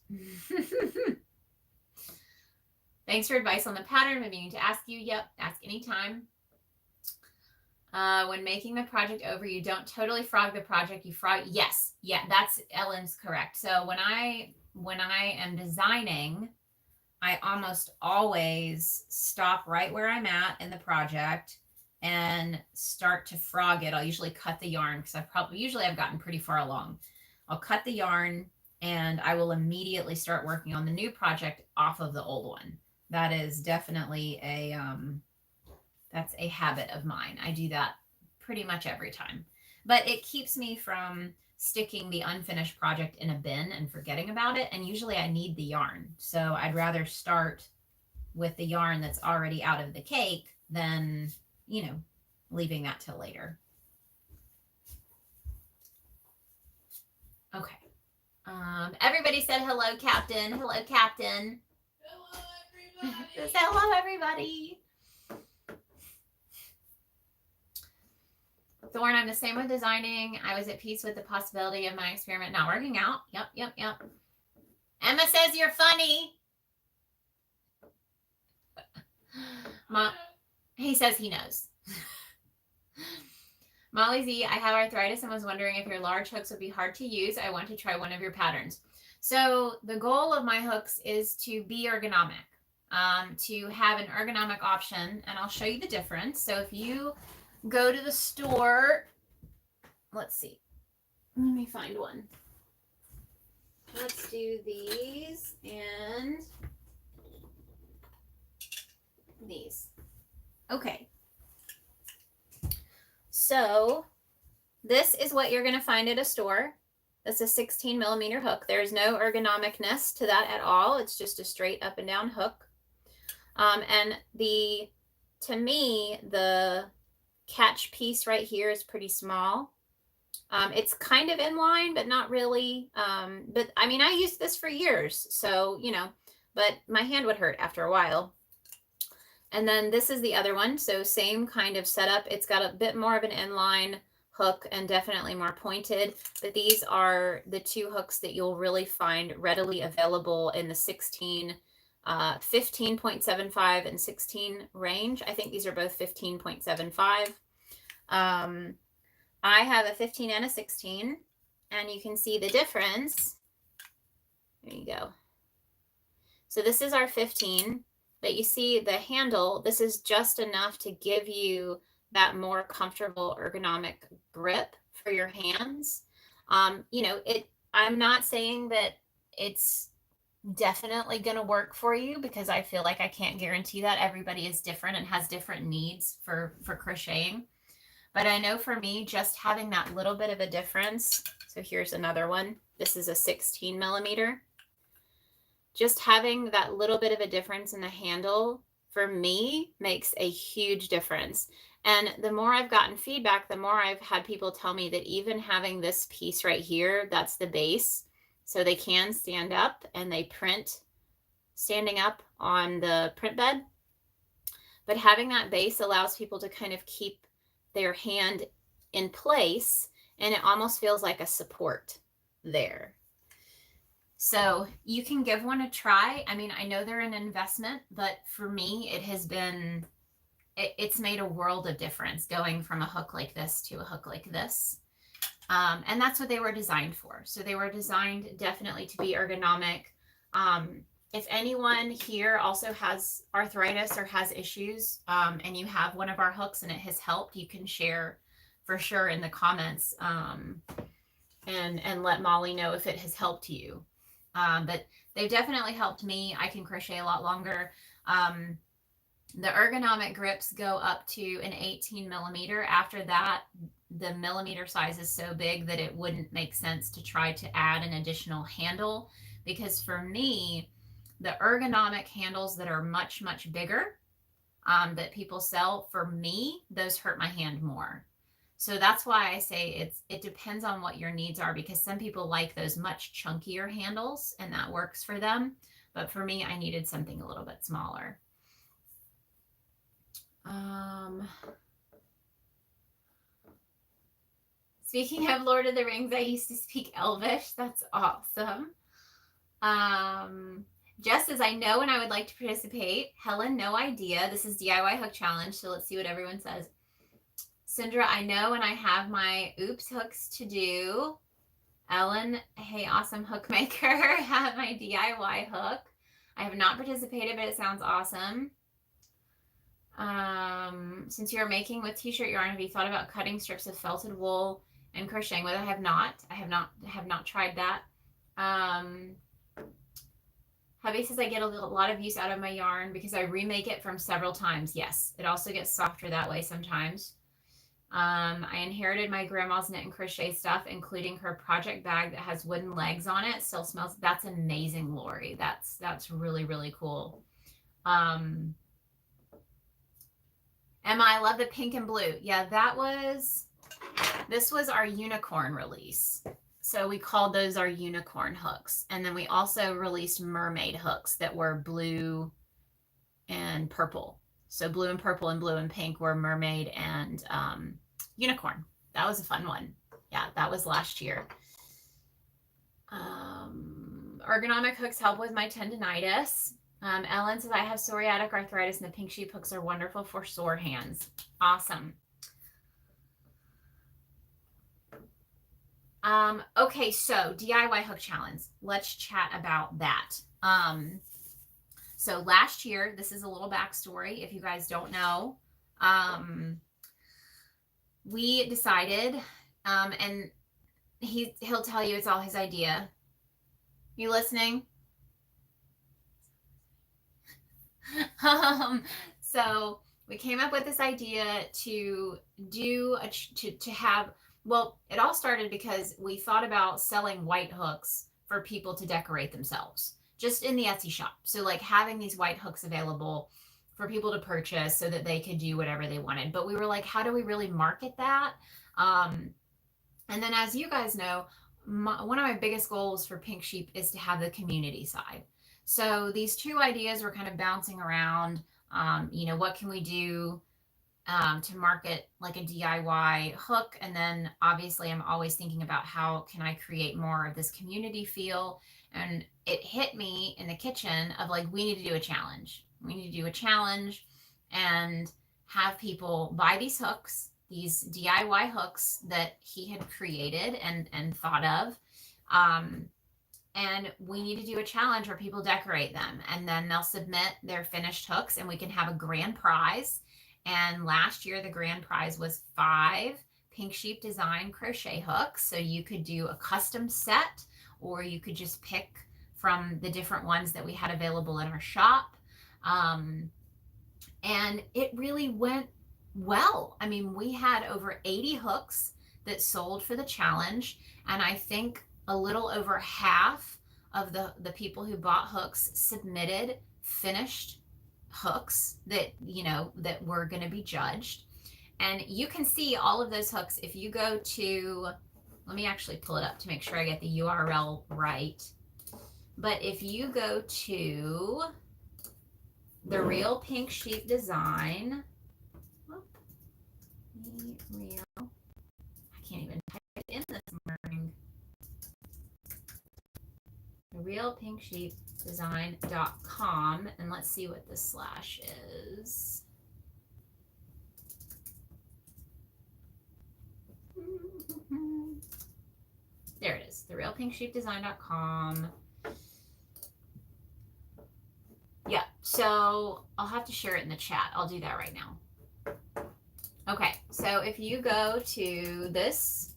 Thanks for advice on the pattern. I've been meaning to ask you. Yep, ask anytime. When making the project over, you don't totally frog the project. You frog. Yes, yeah, that's Ellen's correct. So when I am designing, I almost always stop right where I'm at in the project and start to frog it. I'll usually cut the yarn because I've gotten pretty far along. I'll cut the yarn and I will immediately start working on the new project off of the old one. That is definitely that's a habit of mine. I do that pretty much every time, but it keeps me from sticking the unfinished project in a bin and forgetting about it. And usually I need the yarn. So I'd rather start with the yarn that's already out of the cake than, leaving that till later. Okay. Everybody said hello, Captain. Hello, Captain. Hello, everybody. Says hello, everybody. Thorn, I'm the same with designing. I was at peace with the possibility of my experiment not working out. Yep. Emma says you're funny. He says he knows. Molly Z, I have arthritis and was wondering if your large hooks would be hard to use. I want to try one of your patterns. So the goal of my hooks is to be ergonomic, to have an ergonomic option, and I'll show you the difference. So if you go to the store, let's see. Let me find one. Let's do these and these. Okay. So this is what you're going to find at a store. That's a 16 millimeter hook. There's no ergonomicness to that at all. It's just a straight up and down hook. And to me, the catch piece right here is pretty small. It's kind of in line, but not really. But I mean, I used this for years, so, but my hand would hurt after a while. And then this is the other one. So same kind of setup. It's got a bit more of an inline hook and definitely more pointed. But these are the 2 hooks that you'll really find readily available in the 15.75 and 16 range. I think these are both 15.75. I have a 15 and a 16, and you can see the difference. There you go. So this is our 15. But you see the handle, this is just enough to give you that more comfortable ergonomic grip for your hands. You know, I'm not saying that it's definitely going to work for you, because I feel like I can't guarantee that. Everybody is different and has different needs for crocheting. But I know for me, just having that little bit of a difference. So here's another one. This is a 16 millimeter. Just having that little bit of a difference in the handle for me makes a huge difference. And the more I've gotten feedback, the more I've had people tell me that even having this piece right here, that's the base, so they can stand up and they print standing up on the print bed. But having that base allows people to kind of keep their hand in place, and it almost feels like a support there. So you can give one a try. I mean, I know they're an investment, but for me, it has been, it's made a world of difference going from a hook like this to a hook like this. And that's what they were designed for. So they were designed definitely to be ergonomic. If anyone here also has arthritis or has issues, and you have one of our hooks and it has helped, you can share for sure in the comments, and let Molly know if it has helped you. But they've definitely helped me. I can crochet a lot longer. The ergonomic grips go up to an 18 millimeter. After that, the millimeter size is so big that it wouldn't make sense to try to add an additional handle, because for me, the ergonomic handles that are much, much bigger, that people sell, for me, those hurt my hand more. So that's why I say it depends on what your needs are, because some people like those much chunkier handles and that works for them. But for me, I needed something a little bit smaller. Speaking of Lord of the Rings, I used to speak Elvish. That's awesome. Just as I know and I would like to participate. Helen, no idea. This is DIY Hook Challenge, so let's see what everyone says. Sindra, I know and I have my oops hooks to do. Ellen, hey, awesome hook maker. I have my DIY hook. I have not participated, but it sounds awesome. Since you're making with t-shirt yarn, have you thought about cutting strips of felted wool and crocheting with it? I have not tried that. Hubby says I get a lot of use out of my yarn because I remake it from several times. Yes, it also gets softer that way sometimes. I inherited my grandma's knit and crochet stuff, including her project bag that has wooden legs on it. Still smells. That's amazing, Lori. That's really, really cool. Emma, I love the pink and blue. Yeah, this was our unicorn release. So we called those our unicorn hooks. And then we also released mermaid hooks that were blue and purple. So blue and purple and blue and pink were mermaid and unicorn. That was a fun one. Yeah, that was last year. Ergonomic hooks help with my tendonitis. Ellen says I have psoriatic arthritis and the pink sheep hooks are wonderful for sore hands. Awesome. Okay, so DIY hook challenge. Let's chat about that. So last year, this is a little backstory if you guys don't know. We decided, and he'll tell you it's all his idea. You listening? So we came up with this idea to do to have, well, it all started because we thought about selling white hooks for people to decorate themselves just in the Etsy shop. So like having these white hooks available for people to purchase so that they could do whatever they wanted. But we were like, how do we really market that? And then as you guys know, one of my biggest goals for Pink Sheep is to have the community side. So these two ideas were kind of bouncing around. You know, what can we do to market like a DIY hook? And then obviously I'm always thinking about how can I create more of this community feel? And it hit me in the kitchen of like, we need to do a challenge. We need to do a challenge and have people buy these hooks, these DIY hooks that he had created and thought of. And we need to do a challenge where people decorate them and then they'll submit their finished hooks and we can have a grand prize. And last year, the grand prize was 5 Pink Sheep Design crochet hooks. So you could do a custom set, or you could just pick from the different ones that we had available in our shop. And it really went well. I mean, we had over 80 hooks that sold for the challenge, and I think a little over half of the people who bought hooks submitted finished hooks that that were going to be judged. And you can see all of those hooks if you go to, let me actually pull it up to make sure I get the URL right. But if you go to the Real Pink Sheep Design, real, I can't even type it in this morning. The Real Pink Sheep Design.com, and let's see what the slash is. There it is, the Real Pink Sheep Design.com. Yeah, so I'll have to share it in the chat. I'll do that right now. Okay, so if you go to this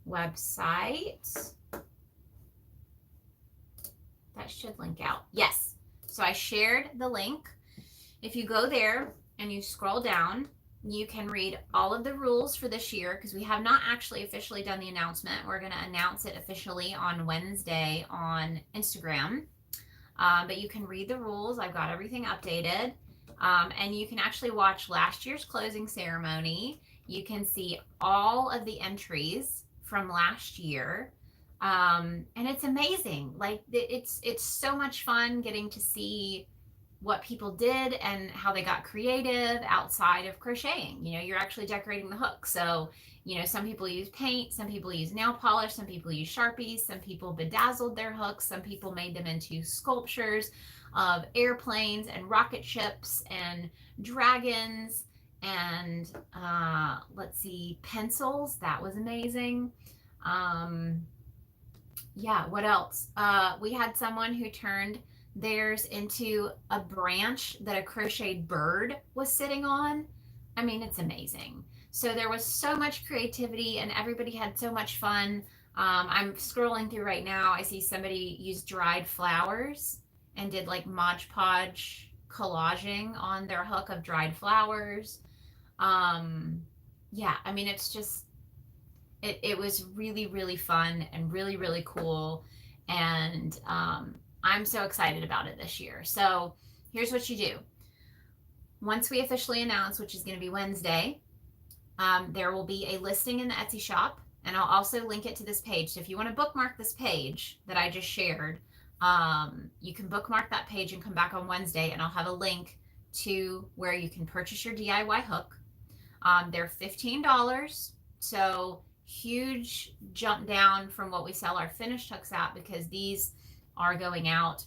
website, that should link out. Yes, so I shared the link. If you go there and you scroll down, you can read all of the rules for this year, because we have not actually officially done the announcement. We're going to announce it officially on Wednesday on Instagram. But you can read the rules. I've got everything updated. And you can actually watch last year's closing ceremony. You can see all of the entries from last year. And it's amazing. Like, it's so much fun getting to see what people did and how they got creative outside of crocheting. You're actually decorating the hook. So, some people use paint, some people use nail polish, some people use Sharpies, some people bedazzled their hooks, some people made them into sculptures of airplanes and rocket ships and dragons and let's see, pencils. That was amazing. Yeah, what else? We had someone who turned theirs into a branch that a crocheted bird was sitting on. I mean, it's amazing. So there was so much creativity and everybody had so much fun. I'm scrolling through right now. I see somebody used dried flowers and did like Mod Podge collaging on their hook of dried flowers. Yeah, I mean, it's just, it was really, really fun and really, really cool. And I'm so excited about it this year. So here's what you do. Once we officially announce, which is going to be Wednesday, there will be a listing in the Etsy shop, and I'll also link it to this page. So if you want to bookmark this page that I just shared, you can bookmark that page and come back on Wednesday, and I'll have a link to where you can purchase your DIY hook. They're $15, so huge jump down from what we sell our finished hooks at, because these are going out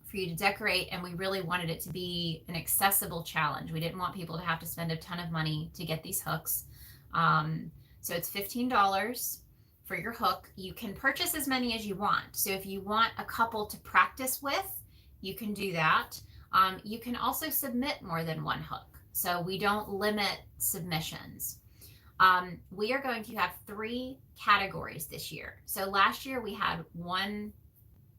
for you to decorate, and we really wanted it to be an accessible challenge. We didn't want people to have to spend a ton of money to get these hooks. So it's $15 for your hook. You can purchase as many as you want. So if you want a couple to practice with, you can do that. You can also submit more than one hook, so we don't limit submissions. We are going to have 3 categories this year. So last year we had one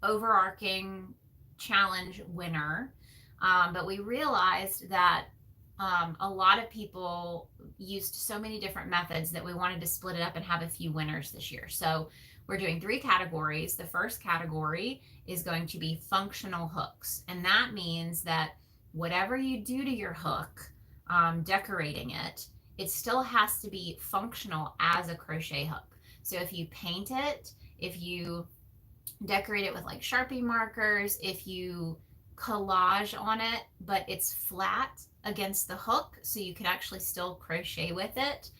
overarching challenge winner, but we realized that a lot of people used so many different methods that we wanted to split it up and have a few winners this year. So we're doing 3 categories. The first category is going to be functional hooks, and that means that whatever you do to your hook, decorating it, it still has to be functional as a crochet hook. So if you paint it, if you decorate it with like Sharpie markers, if you collage on it, but it's flat against the hook so you can actually still crochet with it,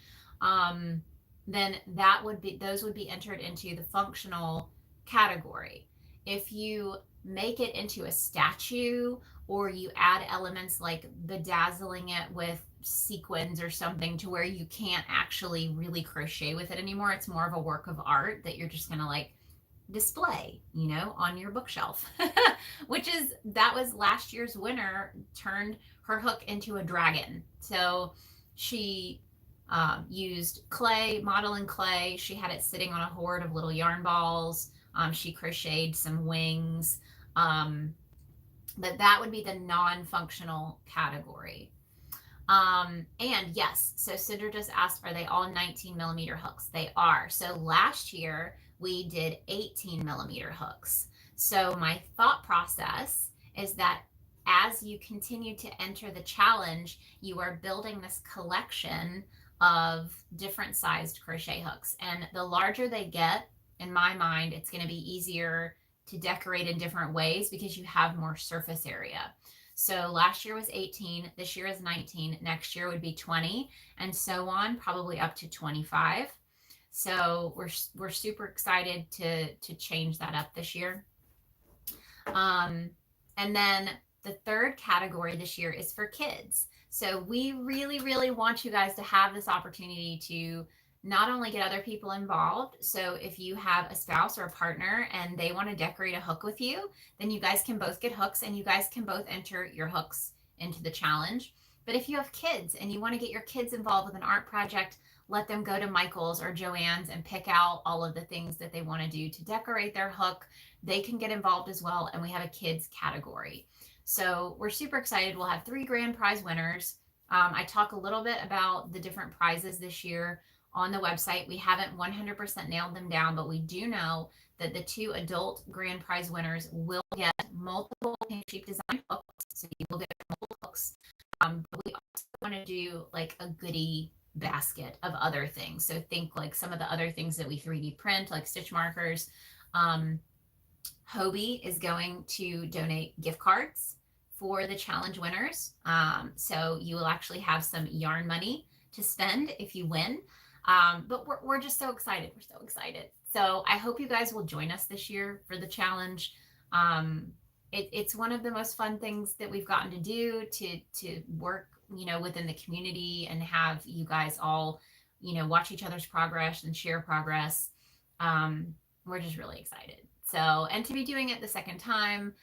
then those would be entered into the functional category. If you make it into a statue, or you add elements like bedazzling it with sequins or something to where you can't actually really crochet with it anymore, it's more of a work of art that you're just gonna like display, you know, on your bookshelf. That was last year's winner, turned her hook into a dragon. So she used clay, modeling clay. She had it sitting on a hoard of little yarn balls. She crocheted some wings. But that would be the non-functional category. And yes, so Cinder just asked, are they all 19 millimeter hooks? They are. So last year we did 18 millimeter hooks. So my thought process is that as you continue to enter the challenge, you are building this collection of different sized crochet hooks. And the larger they get, in my mind, it's going to be easier to decorate in different ways because you have more surface area. So last year was 18, this year is 19, next year would be 20, and so on, probably up to 25. So we're super excited to change that up this year. And then the third category this year is for kids. So we really, really want you guys to have this opportunity to not only get other people involved. So if you have a spouse or a partner and they want to decorate a hook with you, then you guys can both get hooks and you guys can both enter your hooks into the challenge. But if you have kids and you want to get your kids involved with an art project, let them go to Michael's or Joann's and pick out all of the things that they want to do to decorate their hook. They can get involved as well. And we have a kids category. So we're super excited. We'll have 3 grand prize winners. I talk a little bit about the different prizes this year on the website. We haven't 100% nailed them down, but we do know that the 2 adult grand prize winners will get multiple Pink Sheep design hooks. So you will get multiple hooks. But we also want to do like a goodie basket of other things. So think like some of the other things that we 3D print, like stitch markers. Hobie is going to donate gift cards for the challenge winners. So you will actually have some yarn money to spend if you win. But we're just so excited. We're so excited. So I hope you guys will join us this year for the challenge. It's one of the most fun things that we've gotten to do, to work, you know, within the community and have you guys all, you know, watch each other's progress and share progress. We're just really excited. So, and to be doing it the second time,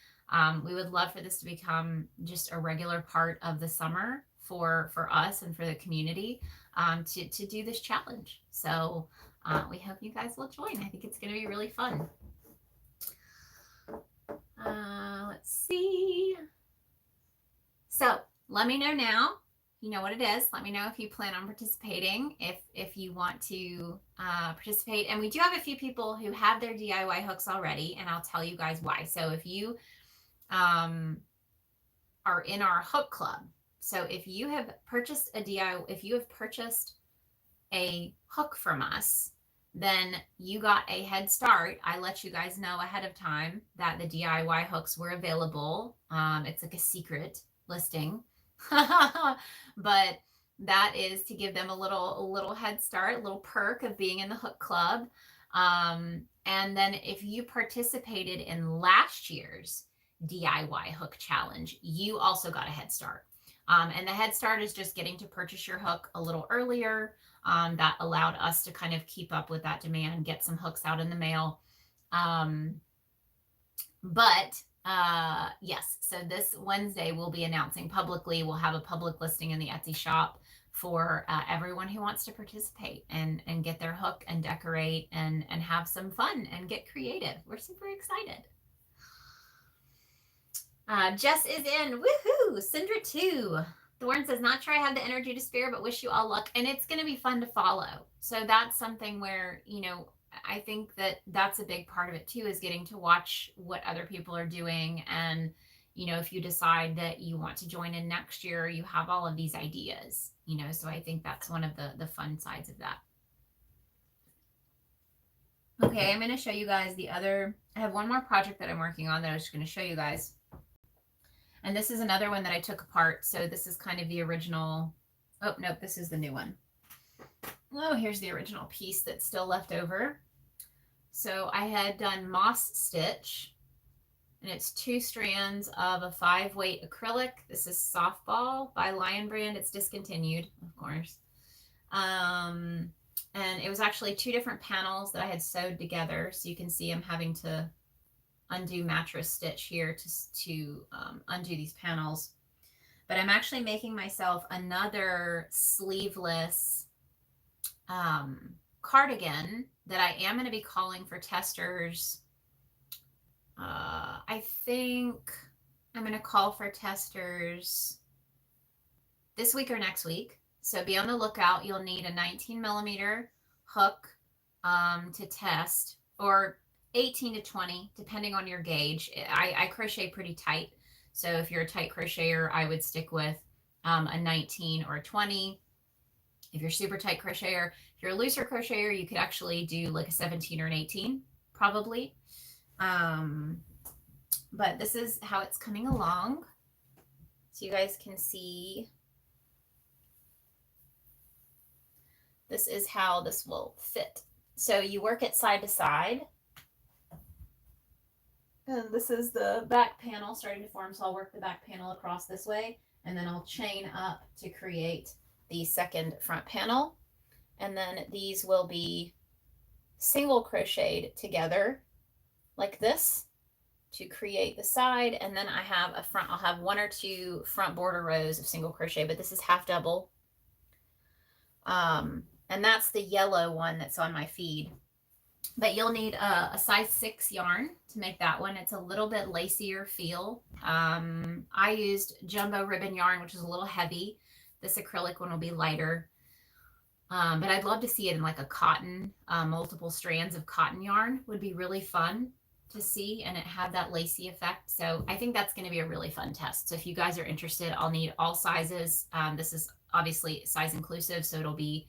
we would love for this to become just a regular part of the summer for us and for the community, to do this challenge. So we hope you guys will join. I think it's going to be really fun. Let's see. So let me know now. You know what it is. Let me know if you plan on participating, if you want to participate. And we do have a few people who have their DIY hooks already, and I'll tell you guys why. So if you are in our hook club, so if you have purchased if you have purchased a hook from us, then you got a head start. I let you guys know ahead of time that the DIY hooks were available. It's like a secret listing. But that is to give them a little head start, a little perk of being in the hook club. And then if you participated in last year's DIY hook challenge, you also got a head start. And the head start is just getting to purchase your hook a little earlier. That allowed us to kind of keep up with that demand, get some hooks out in the mail. Yes, so this Wednesday we'll be announcing publicly. We'll have a public listing in the Etsy shop for everyone who wants to participate and get their hook and decorate and have some fun and get creative. We're super excited. Jess is in. Woohoo! Sindra 2. Thorn says, not sure I have the energy to spare, but wish you all luck. And it's going to be fun to follow. So that's something where, you know, I think that that's a big part of it too, is getting to watch what other people are doing. And, you know, if you decide that you want to join in next year, you have all of these ideas, you know, so I think that's one of the fun sides of that. Okay, I'm going to show you guys I have one more project that I'm working on that I was just going to show you guys. And this is another one that I took apart. So this is kind of the original. Oh, no, this is the new one. Oh, here's the original piece that's still left over. So I had done moss stitch, and it's 2 strands of a 5-weight acrylic. This is Softball by Lion Brand. It's discontinued, of course. And And it was actually 2 different panels that I had sewed together. So you can see I'm having to undo mattress stitch here to undo these panels. But I'm actually making myself another sleeveless cardigan that I am going to be calling for testers. I think I'm going to call for testers this week or next week. So be on the lookout. You'll need a 19mm hook to test, or 18 to 20, depending on your gauge. I crochet pretty tight. So if you're a tight crocheter, I would stick with a 19 or a 20. If you're super tight crocheter, if you're a looser crocheter, you could actually do like a 17 or an 18, probably. But this is how it's coming along. So you guys can see. This is how this will fit. So you work it side to side. And this is the back panel starting to form. So I'll work the back panel across this way, and then I'll chain up to create the second front panel. And then these will be single crocheted together like this to create the side. And then I have a front, I'll have 1 or 2 front border rows of single crochet, but this is half double. And that's the yellow one that's on my feed. But you'll need a size 6 yarn to make that one. It's a little bit lacier feel. I used jumbo ribbon yarn, which is a little heavy. This acrylic one will be lighter. But I'd love to see it in like a cotton, multiple strands of cotton yarn would be really fun to see, and it had that lacy effect. So I think that's going to be a really fun test. So if you guys are interested, I'll need all sizes. This is obviously size inclusive, so it'll be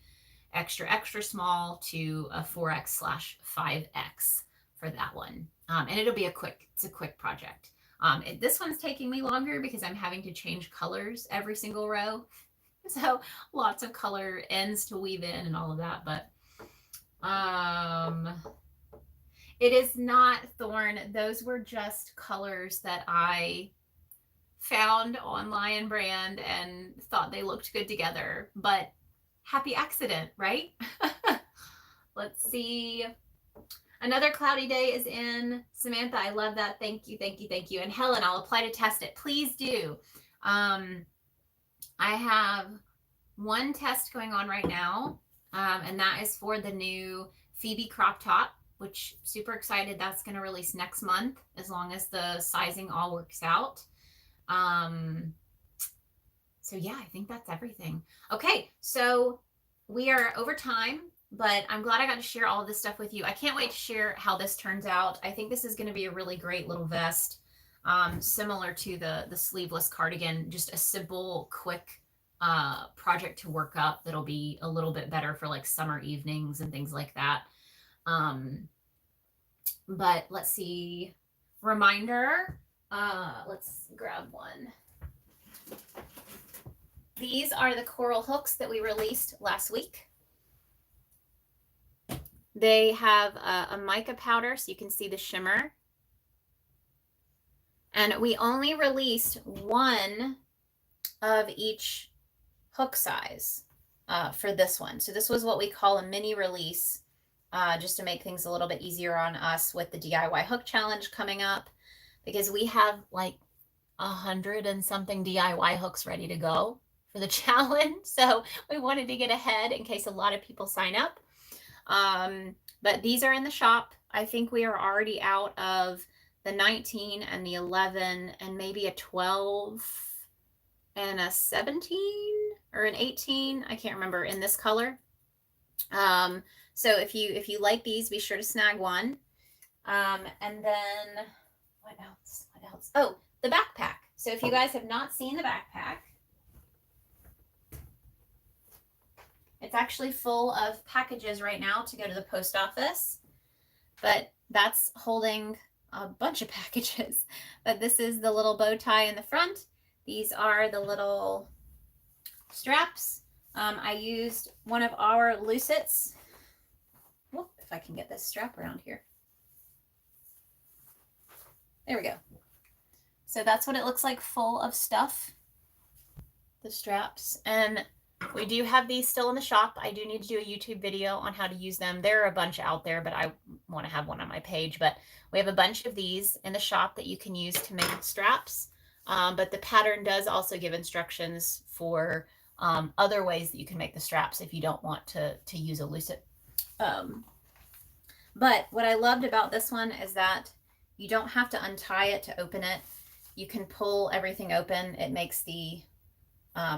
extra small to a 4X/5X for that one. And it'll be it's a quick project. This one's taking me longer because I'm having to change colors every single row. So lots of color ends to weave in and all of that, but it is not Thorn. Those were just colors that I found on Lion Brand and thought they looked good together, but happy accident, right? Let's see. Another cloudy day is in. Samantha, I love that. Thank you, thank you, thank you. And Helen, I'll apply to test it. Please do. I have one test going on right now, and that is for the new Phoebe crop top, which super excited. That's going to release next month as long as the sizing all works out. So yeah, I think that's everything. Okay, so we are over time, but I'm glad I got to share all of this stuff with you. I can't wait to share how this turns out. I think this is going to be a really great little vest, similar to the sleeveless cardigan, just a simple, quick project to work up that'll be a little bit better for like summer evenings and things like that. But let's see, reminder, let's grab one. These are the coral hooks that we released last week. They have a mica powder, so you can see the shimmer. And we only released one of each hook size for this one. So this was what we call a mini release, just to make things a little bit easier on us with the DIY hook challenge coming up, because we have like 100 and something DIY hooks ready to go for the challenge. So we wanted to get ahead in case a lot of people sign up. But these are in the shop. I think we are already out of the 19 and the 11 and maybe a 12 and a 17 or an 18. I can't remember, in this color. So if you like these, be sure to snag one. And then what else? What else? Oh, the backpack. So if you guys have not seen the backpack, it's actually full of packages right now to go to the post office, but that's holding a bunch of packages. But this is the little bow tie in the front. These are the little straps. I used one of our Lucets. Whoop, if I can get this strap around here. There we go. So that's what it looks like, full of stuff, the straps. And We do have these still in the shop. I do need to do a YouTube video on how to use them. There are a bunch out there, but I want to have one on my page. But we have a bunch of these in the shop that you can use to make straps. But the pattern does also give instructions for other ways that you can make the straps if you don't want to use a lucite. But what I loved about this one is that you don't have to untie it to open it. You can pull everything open. It makes the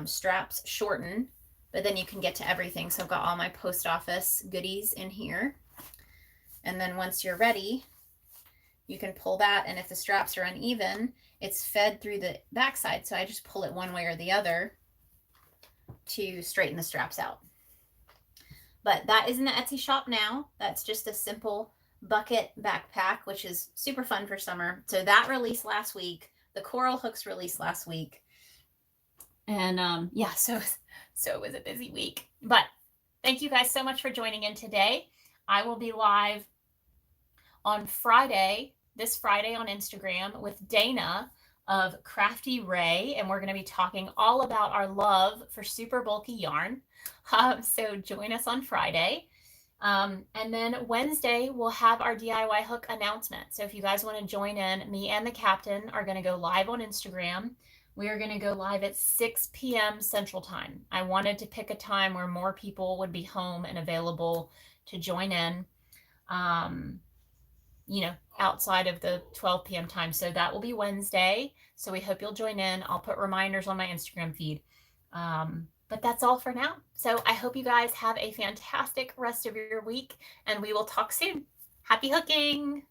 straps shorten, but then you can get to everything. So I've got all my post office goodies in here. And then once you're ready, you can pull that. And if the straps are uneven, it's fed through the backside. So I just pull it one way or the other to straighten the straps out. But that is in the Etsy shop now. That's just a simple bucket backpack, which is super fun for summer. So that released last week. The coral hooks released last week. And yeah, so it was a busy week. But thank you guys so much for joining in today. I will be live on Friday, this Friday on Instagram with Dana of Crafty Ray, and we're going to be talking all about our love for super bulky yarn. So join us on Friday. And then Wednesday, we'll have our DIY hook announcement. So if you guys want to join in, me and the captain are going to go live on Instagram. We are going to go live at 6 p.m. Central Time. I wanted to pick a time where more people would be home and available to join in, you know, outside of the 12 p.m. time. So that will be Wednesday. So we hope you'll join in. I'll put reminders on my Instagram feed. But that's all for now. So I hope you guys have a fantastic rest of your week, and we will talk soon. Happy hooking!